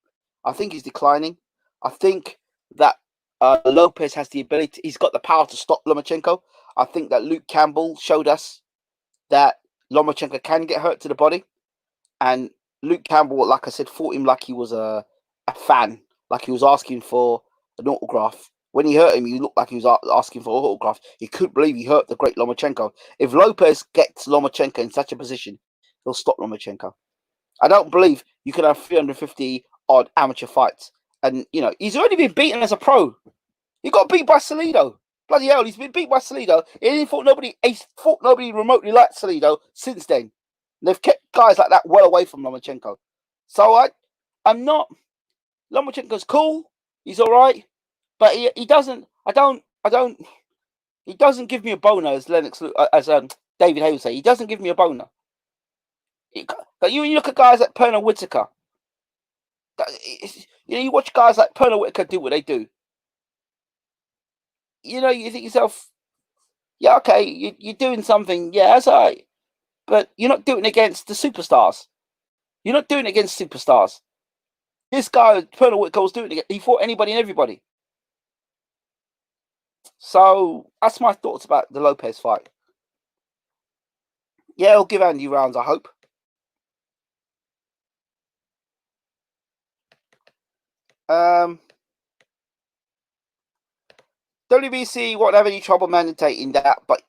I think he's declining. I think that Lopez has the ability. He's got the power to stop Lomachenko. I think that Luke Campbell showed us that Lomachenko can get hurt to the body. And Luke Campbell, like I said, fought him like he was a fan, like he was asking for an autograph. When he hurt him, he looked like he was asking for an autograph. He couldn't believe he hurt the great Lomachenko. If Lopez gets Lomachenko in such a position, he'll stop Lomachenko. I don't believe you can have 350 odd amateur fights. And, you know, he's already been beaten as a pro. He got beat by Salido. Bloody hell, he's been beat by Salido. He's fought nobody remotely like Salido since then. They've kept guys like that well away from Lomachenko. So I'm not. Lomachenko's cool. He's all right, but he doesn't. He doesn't give me a boner as David Hay would say. He doesn't give me a boner. But you look at guys like Pernell Whitaker. You watch guys like Pernell Whitaker do what they do. You know, you think yourself, yeah, okay, you're doing something, yeah, that's all right. But you're not doing it against the superstars. You're not doing it against superstars. This guy, Pernell Whitaker, was doing it. He fought anybody and everybody. So that's my thoughts about the Lopez fight. Yeah, he'll give Andy rounds, I hope. WBC won't have any trouble mandating that, but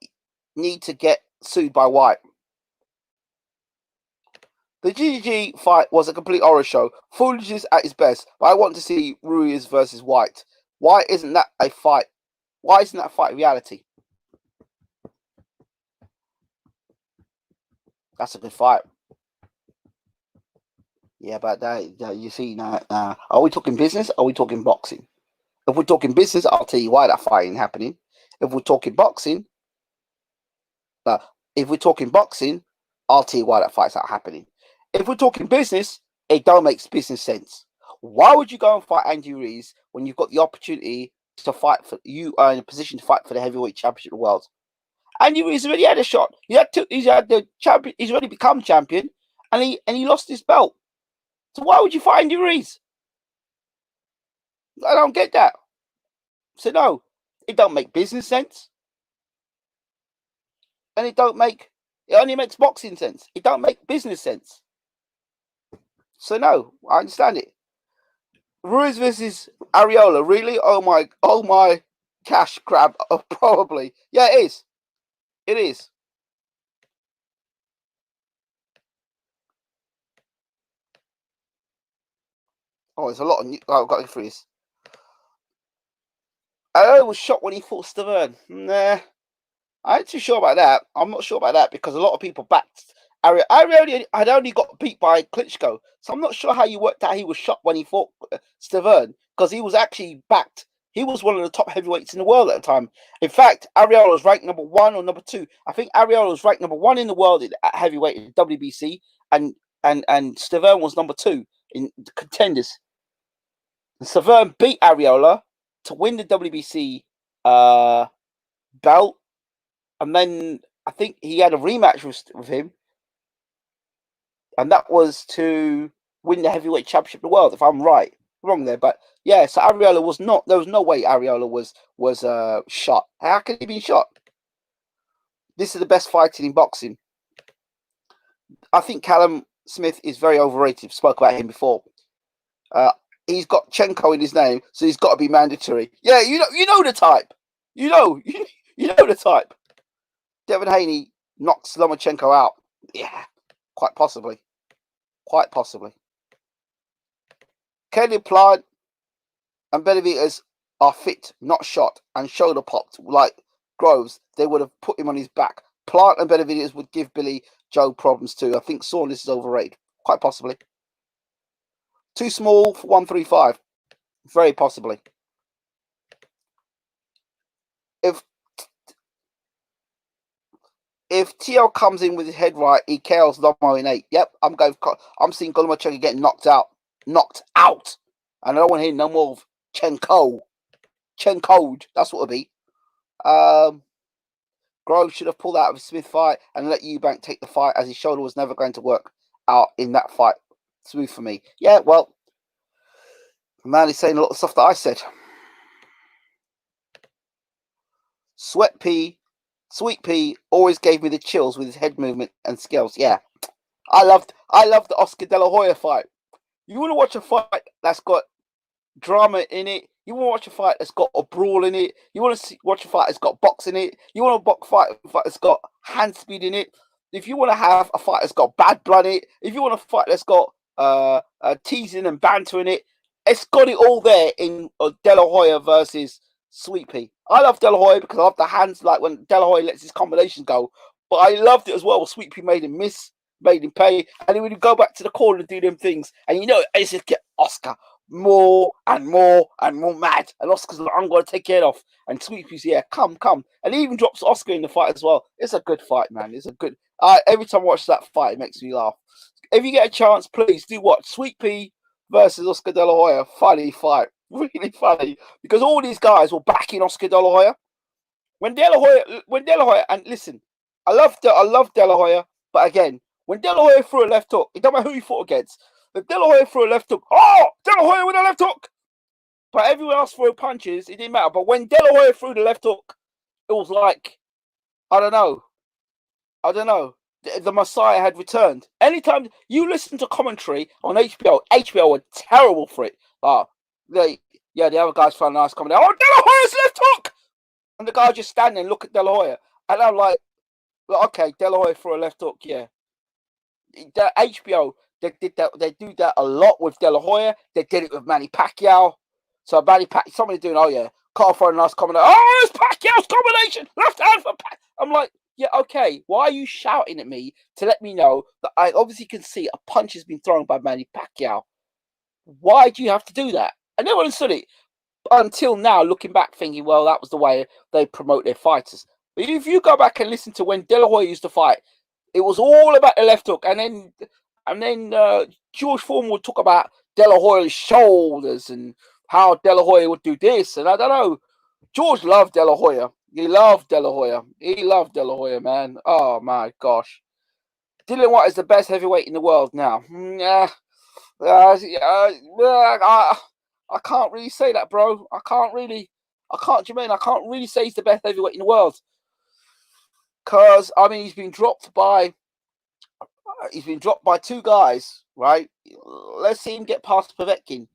need to get sued by White. The GGG fight was a complete horror show. Foolishness at its best, but I want to see Ruiz versus White. Why isn't that a fight? Why isn't that a fight reality? That's a good fight. Yeah, but you see now, are we talking business? Or are we talking boxing? If we're talking business, I'll tell you why that fight ain't happening. If we're talking boxing, I'll tell you why that fight's not happening. If we're talking business, it don't make business sense. Why would you go and fight Andy Ruiz when you've got the opportunity to fight for you are in a position to fight for the heavyweight championship of the world? Andy Ruiz already had a shot. He's had the champion. He's already become champion, and he lost his belt. So why would you fight Andy Ruiz? I don't get that. So no, it don't make business sense, and it only makes boxing sense. It don't make business sense. So no, I understand it. Ruiz versus Ariola, really? Oh my cash grab. Oh, probably. Yeah, it is. It is. Oh, there's a lot of I've got to go through this. I was shocked when he fought Stavern. Nah, I ain't too sure about that. I'm not sure about that because a lot of people backed Ariola had only got beat by Klitschko, so I'm not sure how you worked out he was shocked when he fought Stavern because he was actually backed. He was one of the top heavyweights in the world at the time. In fact, Ariola was ranked number 1 or number 2. I think Ariola was ranked number 1 in the world at heavyweight in WBC, and Stavern was number 2 in the contenders. And Stavern beat Ariola to win the WBC belt, and then I think he had a rematch with him. and that was to win the heavyweight championship of the world, if I'm right. Wrong there, but yeah, so Ariola was not. There was no way Ariola was shot. How could he be shot? This is the best fighting in boxing. I think Callum Smith is very overrated. Spoke about him before. He's got Chenko in his name, so he's got to be mandatory. Yeah, you know the type. You know the type. Devin Haney knocks Lomachenko out. Yeah, quite possibly. Quite possibly. Kenny Plant and Benavidez are fit, not shot, and shoulder popped like Groves. They would have put him on his back. Plant and Benavidez would give Billy Joe problems too. I think Saunders is overrated. Quite possibly. Too small for 135. Very possibly. If TL comes in with his head right, he KOs Lomo in 8. Yep, I'm seeing Lomachenko getting knocked out. Knocked out. And I don't want to hear no more of Chenko. Chenkode. That's what it'll be. Grove should have pulled out of a Smith fight and let Eubank take the fight, as his shoulder was never going to work out in that fight. Smooth for me. Yeah, well, the man is saying a lot of stuff that I said. Sweet Pea always gave me the chills with his head movement and skills. Yeah, I loved the Oscar De La Hoya fight. You want to watch a fight that's got drama in it. You want to watch a fight that's got a brawl in it. You want to watch a fight that's got boxing in it. You want a fight that's got hand speed in it. If you want to have a fight that's got bad blood in it. If you want a fight that's got teasing and banter in it. It's got it all there in De La Hoya versus Sweet Pea. I love De La Hoya because I love the hands, like when De La Hoya lets his combinations go. But I loved it as well. Sweet Pea made him miss, made him pay, and he would go back to the corner and do them things. And it's just get Oscar more and more and more mad. And Oscar's like, I'm going to take it off. And Sweet Pea's, yeah, come. And he even drops Oscar in the fight as well. It's a good fight, man. It's a good. Every time I watch that fight, it makes me laugh. If you get a chance, please do watch Sweet Pea versus Oscar De La Hoya. Funny fight. Really funny. Because all these guys were backing Oscar De La Hoya. When De La Hoya, and listen, I love De La Hoya, but again, when De La Hoya threw a left hook, it don't matter who he fought against. If De La Hoya threw a left hook, De La Hoya with a left hook. But everyone else threw punches, it didn't matter. But when De La Hoya threw the left hook, it was like, I don't know. The Messiah had returned. Anytime you listen to commentary on HBO were terrible for it. The other guys found a nice comment. De La Hoya's left hook! And the guy just standing and look at De La Hoya. And I'm like, okay, De La Hoya for a left hook, yeah. The HBO, they did that. They do that a lot with De La Hoya. They did it with Manny Pacquiao. So Manny Pacquiao, somebody's doing, Carl for a nice comment. It's Pacquiao's combination, left hand for Pacquiao. I'm like, yeah, okay. Why are you shouting at me to let me know that I obviously can see a punch has been thrown by Manny Pacquiao? Why do you have to do that? I never understood it until now, looking back, thinking, well, that was the way they promote their fighters. But if you go back and listen to when De La Hoya used to fight, it was all about the left hook, and then George Foreman would talk about De La Hoya's shoulders and how De La Hoya would do this, and I don't know. George loved De La Hoya. He loved De La Hoya, man. Oh my gosh. Dylan White is the best heavyweight in the world now. I can't really say that, bro. I can't really say he's the best heavyweight in the world. Because, he's been dropped by two guys, right? Let's see him get past Povetkin.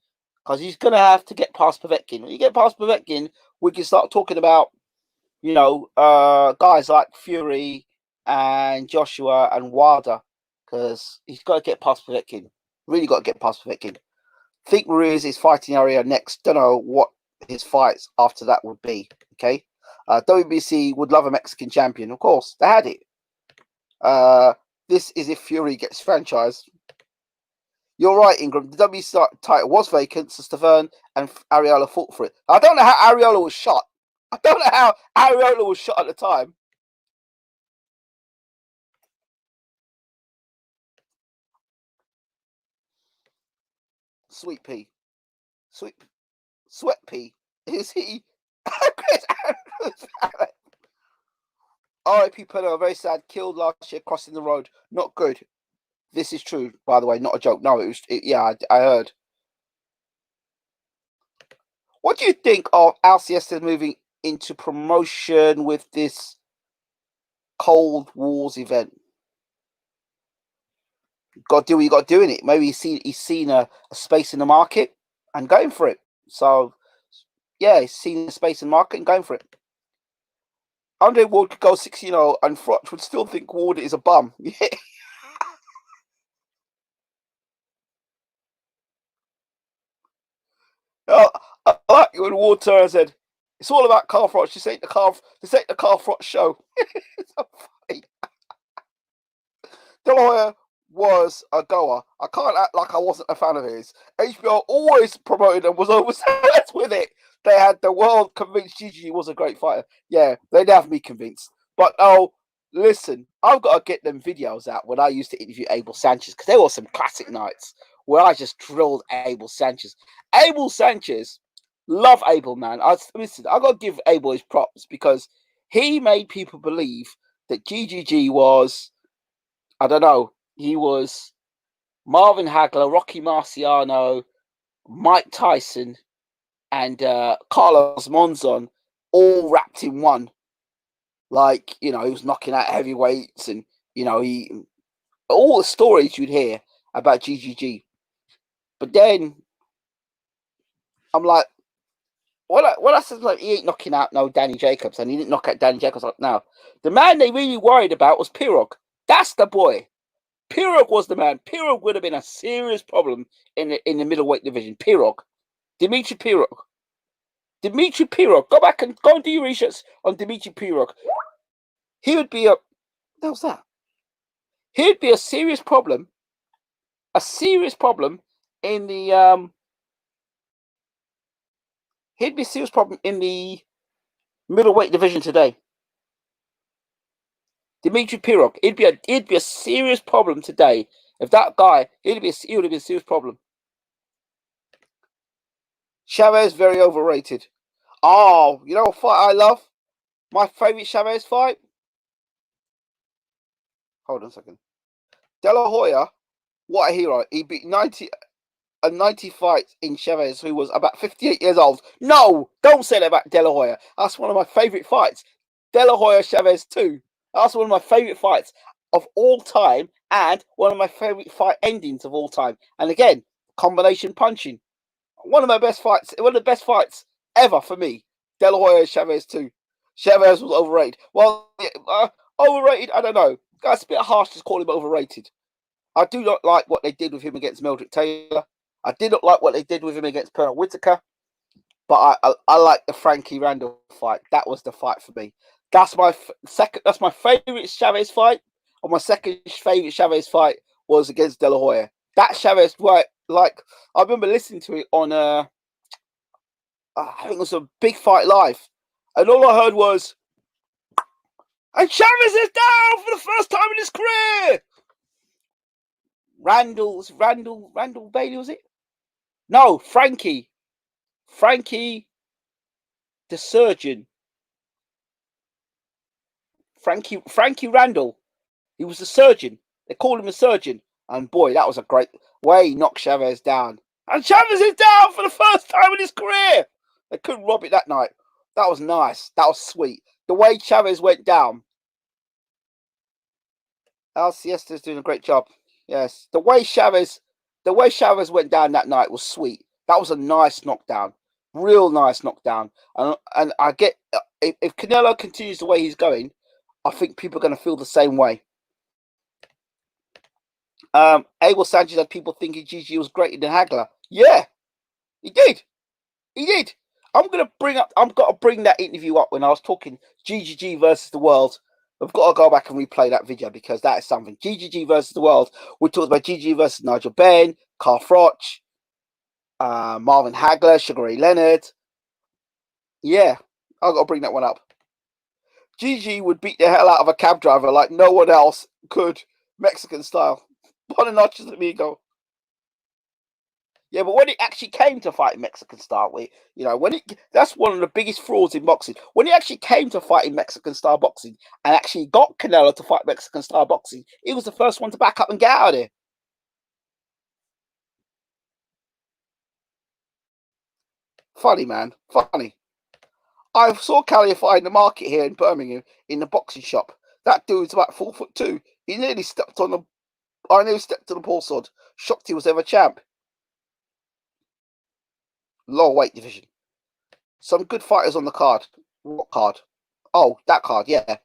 Because he's going to have to get past Povetkin. When you get past Povetkin, we can start talking about, guys like Fury and Joshua and Wilder. Because he's got to get past Povetkin. Really got to get past Povetkin. Think Ruiz is fighting area next. Don't know what his fights after that would be. Okay. WBC would love a Mexican champion. Of course, they had it. This is if Fury gets franchised. You're right, Ingram. The WBC title was vacant, so Stavern and Ariola fought for it. I don't know how Ariola was shot. I don't know how Ariola was shot at the time. Sweet Pea. Sweat Pea. Is he? R.I.P. Pello, very sad. Killed last year crossing the road. Not good. This is true, by the way, not a joke. No, yeah, I heard. What do you think of Alcestis moving into promotion with this Cold Wars event? Got to do what you got to do in it. Maybe he's seen a space in the market and going for it. So yeah, he's seen a space in the market and going for it. Andre Ward could go 6-0 and Frotch would still think Ward is a bum. Yeah. I like it when Ward turned and said, "It's all about Carl Frotch. This ain't the Carl Frotch show." So funny. De La Hoya was a goer. I can't act like I wasn't a fan of his. HBO always promoted and was overzealous with it. They had the world convinced Gigi was a great fighter. Yeah, they'd have me convinced. But oh, listen, I've got to get them videos out when I used to interview Abel Sanchez because there were some classic nights where I just drilled Abel Sanchez. Abel Sanchez, love Abel, man. Listen, I got to give Abel his props because he made people believe that GGG was, I don't know, he was Marvin Hagler, Rocky Marciano, Mike Tyson, and Carlos Monzon all wrapped in one. Like, he was knocking out heavyweights and, all the stories you'd hear about GGG. But then I'm like, when I said, like, he ain't knocking out no Danny Jacobs, and he didn't knock out Danny Jacobs, like, now, the man they really worried about was Pirog. That's the boy. Pirog was the man. Pirog would have been a serious problem in the middleweight division. Pirog. Dimitri Pirog. Dimitri Pirog. Go and do your research on Dimitri Pirog. He would be how's that? He'd be a serious problem. A serious problem in the he'd be a serious problem in the middleweight division today. Dimitri Pirog. He'd be a serious problem today. If that guy, he would be a serious problem. Chavez very overrated. Oh, you know what fight I love? My favorite Chavez fight? Hold on a second. De La Hoya, what a hero. He beat 90 fights in Chavez, who was about 58 years old. No, don't say that about De La Hoya. That's one of my favorite fights. De La Hoya Chavez 2. That's one of my favorite fights of all time and one of my favorite fight endings of all time. And again, combination punching. One of the best fights ever for me. De La Hoya Chavez 2. Chavez was overrated. Well, overrated, I don't know. That's a bit harsh to call him overrated. I do not like what they did with him against Meldrick Taylor. I did not like what they did with him against Pernell Whitaker. But I like the Frankie Randall fight. That was the fight for me. That's my second. That's my favorite Chavez fight. And my second favorite Chavez fight was against De La Hoya. That Chavez fight, like, I remember listening to it on I think it was a Big Fight Live, and all I heard was, "And Chavez is down for the first time in his career." Randall Bailey, was it? No, Frankie the surgeon. Frankie Randall. He was a surgeon. They called him a surgeon. And boy, that was a great way he knocked Chavez down. And Chavez is down for the first time in his career. They couldn't rob it that night. That was nice. That was sweet. The way Chavez went down. Al Siesta's doing a great job. Yes. The way Chavez went down that night was sweet. That was a nice knockdown. Real nice knockdown. And I get, if Canelo continues the way he's going, I think people are going to feel the same way. Abel Sanchez had people thinking GG was greater than Hagler. Yeah, he did. He did. I've got to bring that interview up when I was talking GGG versus the world. I've got to go back and replay that video because that is something. GGG versus the world. We talked about GG versus Nigel Benn, Carl Froch, Marvin Hagler, Sugar Ray Leonard. Yeah, I've got to bring that one up. GG would beat the hell out of a cab driver like no one else could, Mexican style. What a notch is amigo. Yeah, but when it actually came to fighting Mexican style, that's one of the biggest frauds in boxing. When it actually came to fighting Mexican style boxing and actually got Canelo to fight Mexican style boxing, he was the first one to back up and get out of there. Funny, man. Funny. I saw Califa in the market here in Birmingham in the boxing shop. That dude's about 4'2". He nearly stepped on the. I nearly stepped on the ball sword. Shocked he was ever champ. Lower weight division. Some good fighters on the card. What card? Oh, that card. Yeah.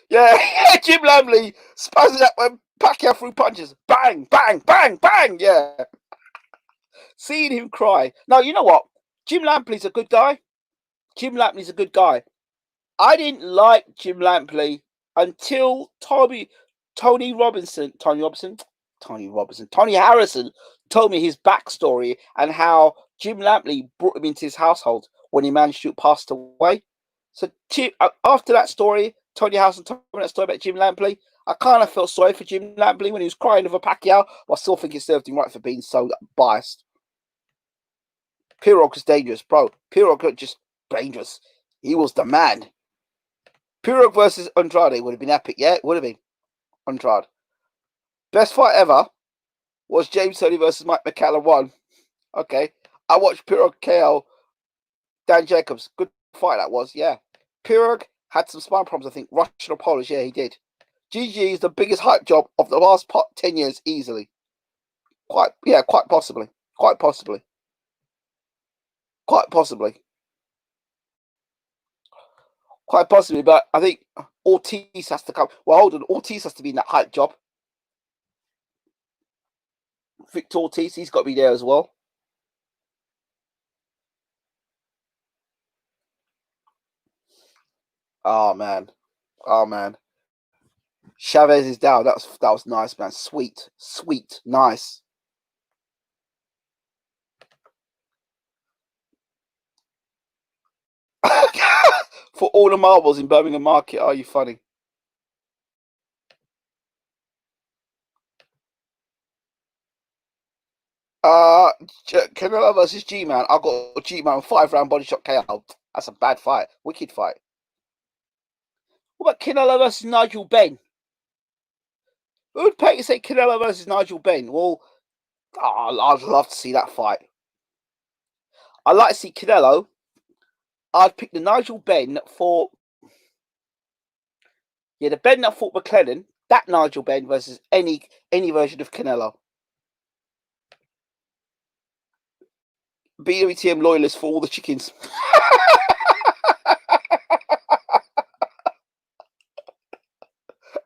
Yeah, Jim Lamley spazzing up when Pacquiao threw punches. Bang, bang, bang, bang. Yeah. Seeing him cry. Now, you know what? Jim Lampley's a good guy. Jim Lampley's a good guy. I didn't like Jim Lampley until Tony Harrison told me his backstory and how Jim Lampley brought him into his household when Emmanuel passed away. So after that story, Tony Harrison told me that story about Jim Lampley. I kind of felt sorry for Jim Lampley when he was crying over Pacquiao, but I still think he served him right for being so biased. Pirog was dangerous, bro. Pirog was just dangerous. He was the man. Pirog versus Andrade would have been epic, yeah? It would have been. Andrade. Best fight ever was James Toney versus Mike McCallum 1. Okay. I watched Pirog KO Dan Jacobs. Good fight that was, yeah. Pirog had some spine problems, I think. Russian or Polish, yeah, he did. GG is the biggest hype job of the last 10 years, easily. Quite possibly. Quite possibly. Quite possibly. Quite possibly, but I think Ortiz has to come. Well, hold on. Ortiz has to be in that hype job. Victor Ortiz, he's got to be there as well. Oh, man. Oh, man. Chavez is down. That was nice, man. Sweet. Sweet. Nice. For all the marbles in Birmingham Market, are you funny? Canelo versus G-Man. I got G-Man 5-round body shot KO. That's a bad fight. Wicked fight. What about Canelo versus Nigel Benn? Who would pay to say Canelo versus Nigel Benn? Well, I'd love to see that fight. I'd like to see Canelo. I'd pick the Nigel Benn for... Yeah, the Benn that fought McLennan. That Nigel Benn versus any version of Canelo. BWTM loyalists for all the chickens.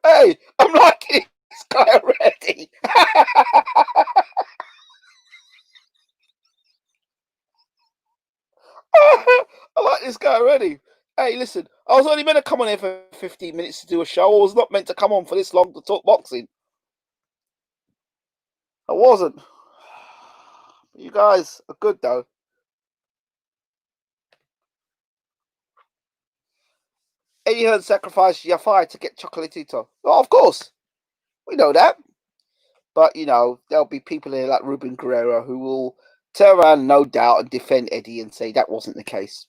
Hey, I'm liking this guy already. I like this guy already. Hey, listen, I was only meant to come on here for 15 minutes to do a show. I was not meant to come on for this long to talk boxing. I wasn't. You guys are good, though. Eddie Hearn sacrificed Jafar to get Chocolatito. Oh, of course. We know that. But, you know, there'll be people here like Ruben Guerrero who will turn around, no doubt, and defend Eddie and say that wasn't the case.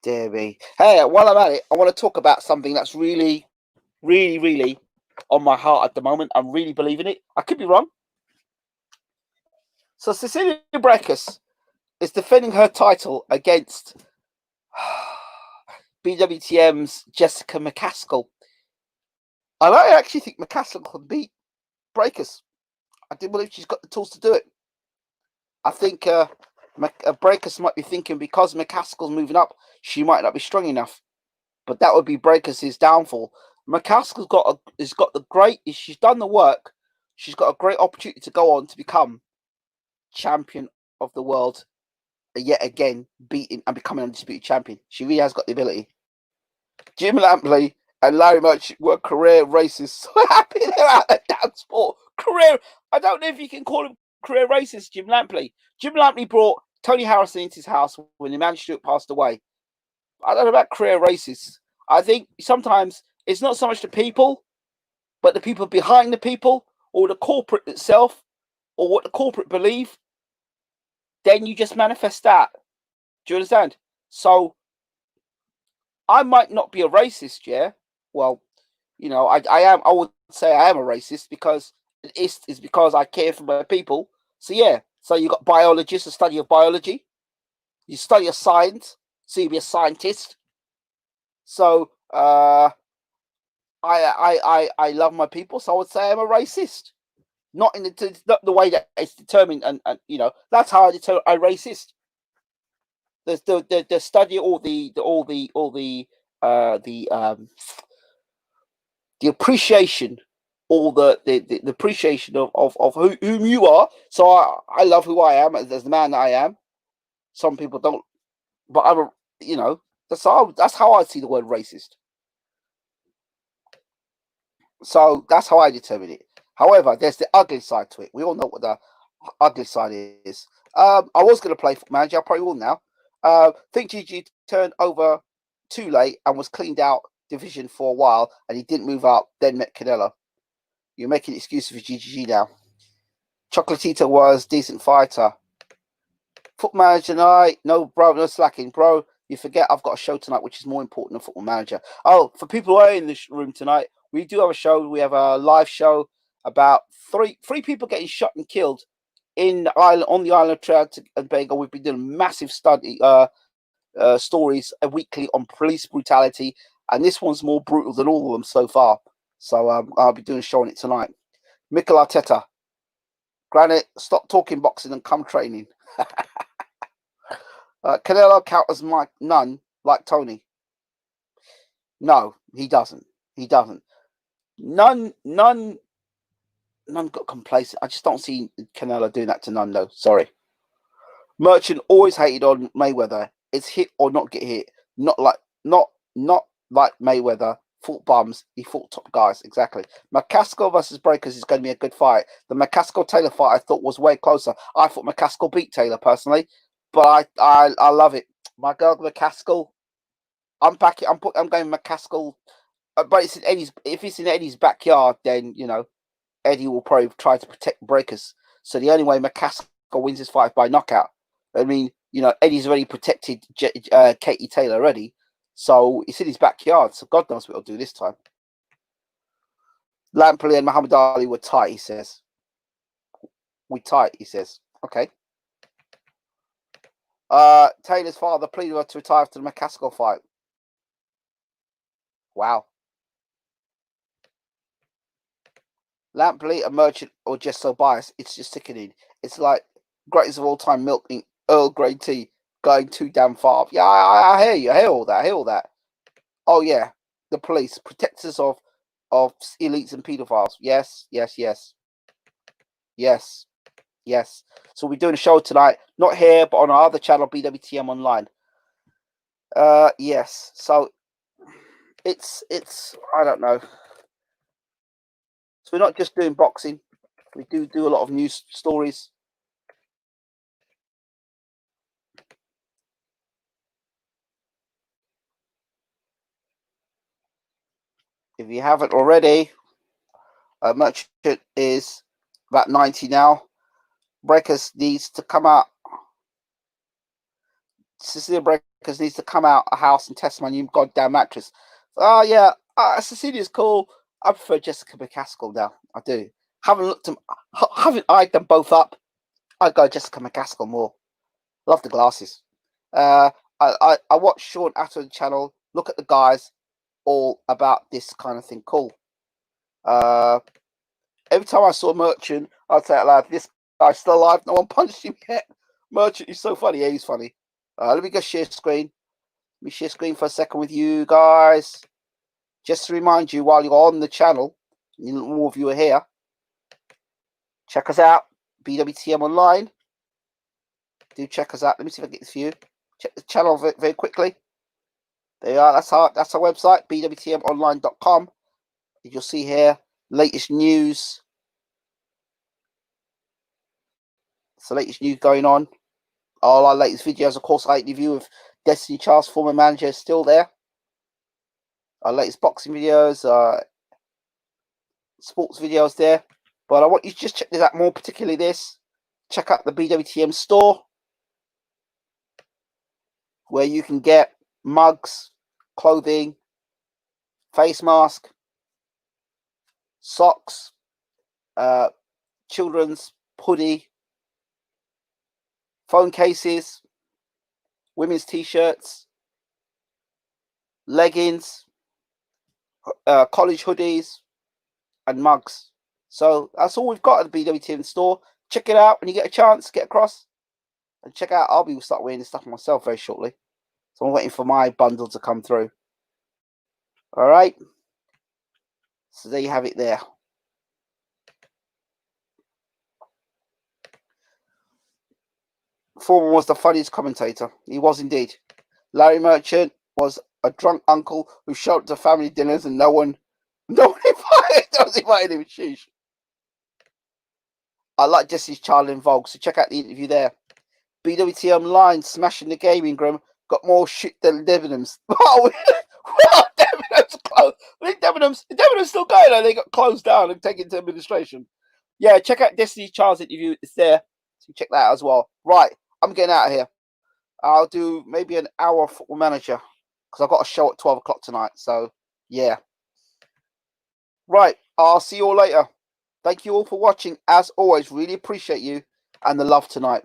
Dear me. Hey, while I'm at it, I want to talk about something that's really, really, really on my heart at the moment. I'm really believing it. I could be wrong. So Cecilia Brækhus is defending her title against BWTM's Jessica McCaskill. And I actually think McCaskill can beat Brækhus. I do believe she's got the tools to do it. I think Brækhus might be thinking because McCaskill's moving up, she might not be strong enough. But that would be Brækhus' downfall. McCaskill's she's done the work. She's got a great opportunity to go on to become champion of the world yet again, beating and becoming undisputed champion. She really has got the ability. Jim Lampley and Larry Murch were career racists. So happy they're out of damn sport. I don't know if you can call him career racist, Jim Lampley. Jim Lampley brought Tony Harrison into his house when Emmanuel Stewart passed away. I don't know about career racists. I think sometimes it's not so much the people, but the people behind the people, or the corporate itself, or what the corporate believe. Then you just manifest that. Do you understand? So I might not be a racist, yeah. Well, you know, I am. I would say I am a racist because it's because I care for my people. So yeah, So you got biologists, the study of biology. You study a science, so you be a scientist. So I love my people, so I would say I'm a racist. Not in not the way that it's determined, and you know that's how I determine I'm racist. There's the study the appreciation, all the appreciation of whom you are. So I love who I am as the man that I am. Some people don't, but I'm a, you know, that's how I see the word racist. So that's how I determine it. However, there's the ugly side to it. We all know what the ugly side is. I was going to play Football Manager. I probably will now. Think GG turned over too late and was cleaned out division for a while, and he didn't move up. Then met Canelo. You're making excuses for GGG now. Chocolatito was decent fighter. Football Manager tonight. No, bro, no slacking, bro. You forget I've got a show tonight, which is more important than Football Manager. Oh, for people who are in this room tonight, we do have a show. We have a live show about three people getting shot and killed in the island, on the island of Trinidad and Tobago. We've been doing massive stories weekly on police brutality, and this one's more brutal than all of them so far. So I'll be doing a show on it tonight. Mikel Arteta, Granite, stop talking boxing and come training. Canelo count as Mike none like Tony. No, he doesn't. He doesn't. None got complacent. I just don't see Canelo doing that to none though. Sorry. Merchant always hated on Mayweather. It's hit or not get hit. Not like Mayweather fought bums. He fought top guys. Exactly. McCaskill versus Breakers is going to be a good fight. The McCaskill Taylor fight I thought was way closer. I thought McCaskill beat Taylor personally, but I love it. My girl McCaskill. I'm backing. I'm going McCaskill. But it's in Eddie's. If it's in Eddie's backyard, then you know Eddie will probably try to protect Breakers. So the only way McCaskill wins this fight is by knockout. I mean, you know, Eddie's already protected Katie Taylor already, so it's in his backyard. So God knows what he'll do this time. Lampley and Muhammad Ali were tight, he says. We tight, he says. Okay. Taylor's father pleaded to retire after the McCaskill fight. Wow. Lampley and Merchant are just so biased. It's just sickening. It's like greatest of all time milking Earl Grey tea going too damn far. Yeah, I hear you. I hear all that. I hear all that. Oh yeah, the police protectors of elites and paedophiles. Yes, yes, yes, yes, yes. So we're doing a show tonight, not here, but on our other channel, BWTM Online. Yes. So it's I don't know. So we're not just doing boxing. We do a lot of news stories. If you haven't already, Merchant is about 90 now. Breakers needs to come out. Cecilia Breakers needs to come out a house and test my new goddamn mattress. Oh yeah, Cecilia's cool. I prefer Jessica McCaskill now. I do. Haven't eyed them both up. I go Jessica McCaskill more. Love the glasses. I watch Sean Atwood channel. Look at the guys, all about this kind of thing. Cool. Every time I saw Merchant, I'd say out loud, "This guy's still alive. No one punched him yet." Merchant is so funny. Yeah, he's funny. Let me go share screen. Let me share screen for a second with you guys. Just to remind you, while you're on the channel, more of you are here. Check us out, BWTM Online. Do check us out. Let me see if I can get this for you. Check the channel very, very quickly. There you are. That's our website, bwtmonline.com. You'll see here latest news. It's the latest news going on. All our latest videos, of course, our interview with Destiny Charles, former manager, is still there. Our latest boxing videos, sports videos there. But I want you to just check this out more, particularly this. Check out the BWTM store, where you can get mugs, clothing, face mask, socks, children's hoodie, phone cases, women's t-shirts, leggings, college hoodies, and mugs. So that's all we've got at the BWTM store. Check it out when you get a chance. Get across and check out. I'll be start wearing this stuff myself very shortly. So I'm waiting for my bundle to come through. All right. So there you have it there. Foreman was the funniest commentator. He was indeed. Larry Merchant was a drunk uncle who showed up to family dinners and no one invited him. Sheesh. I like Jesse's child involved, so check out the interview there. BWT Online smashing the gaming room. Got more shit than Debenhams. Oh, Debenhams closed. I think Debenhams still going. They got closed down and taken to administration. Yeah, check out Destiny's Child's interview. It's there. So check that out as well. Right, I'm getting out of here. I'll do maybe an hour of Football Manager because I've got a show at 12 o'clock tonight. So, yeah. Right, I'll see you all later. Thank you all for watching. As always, really appreciate you and the love tonight.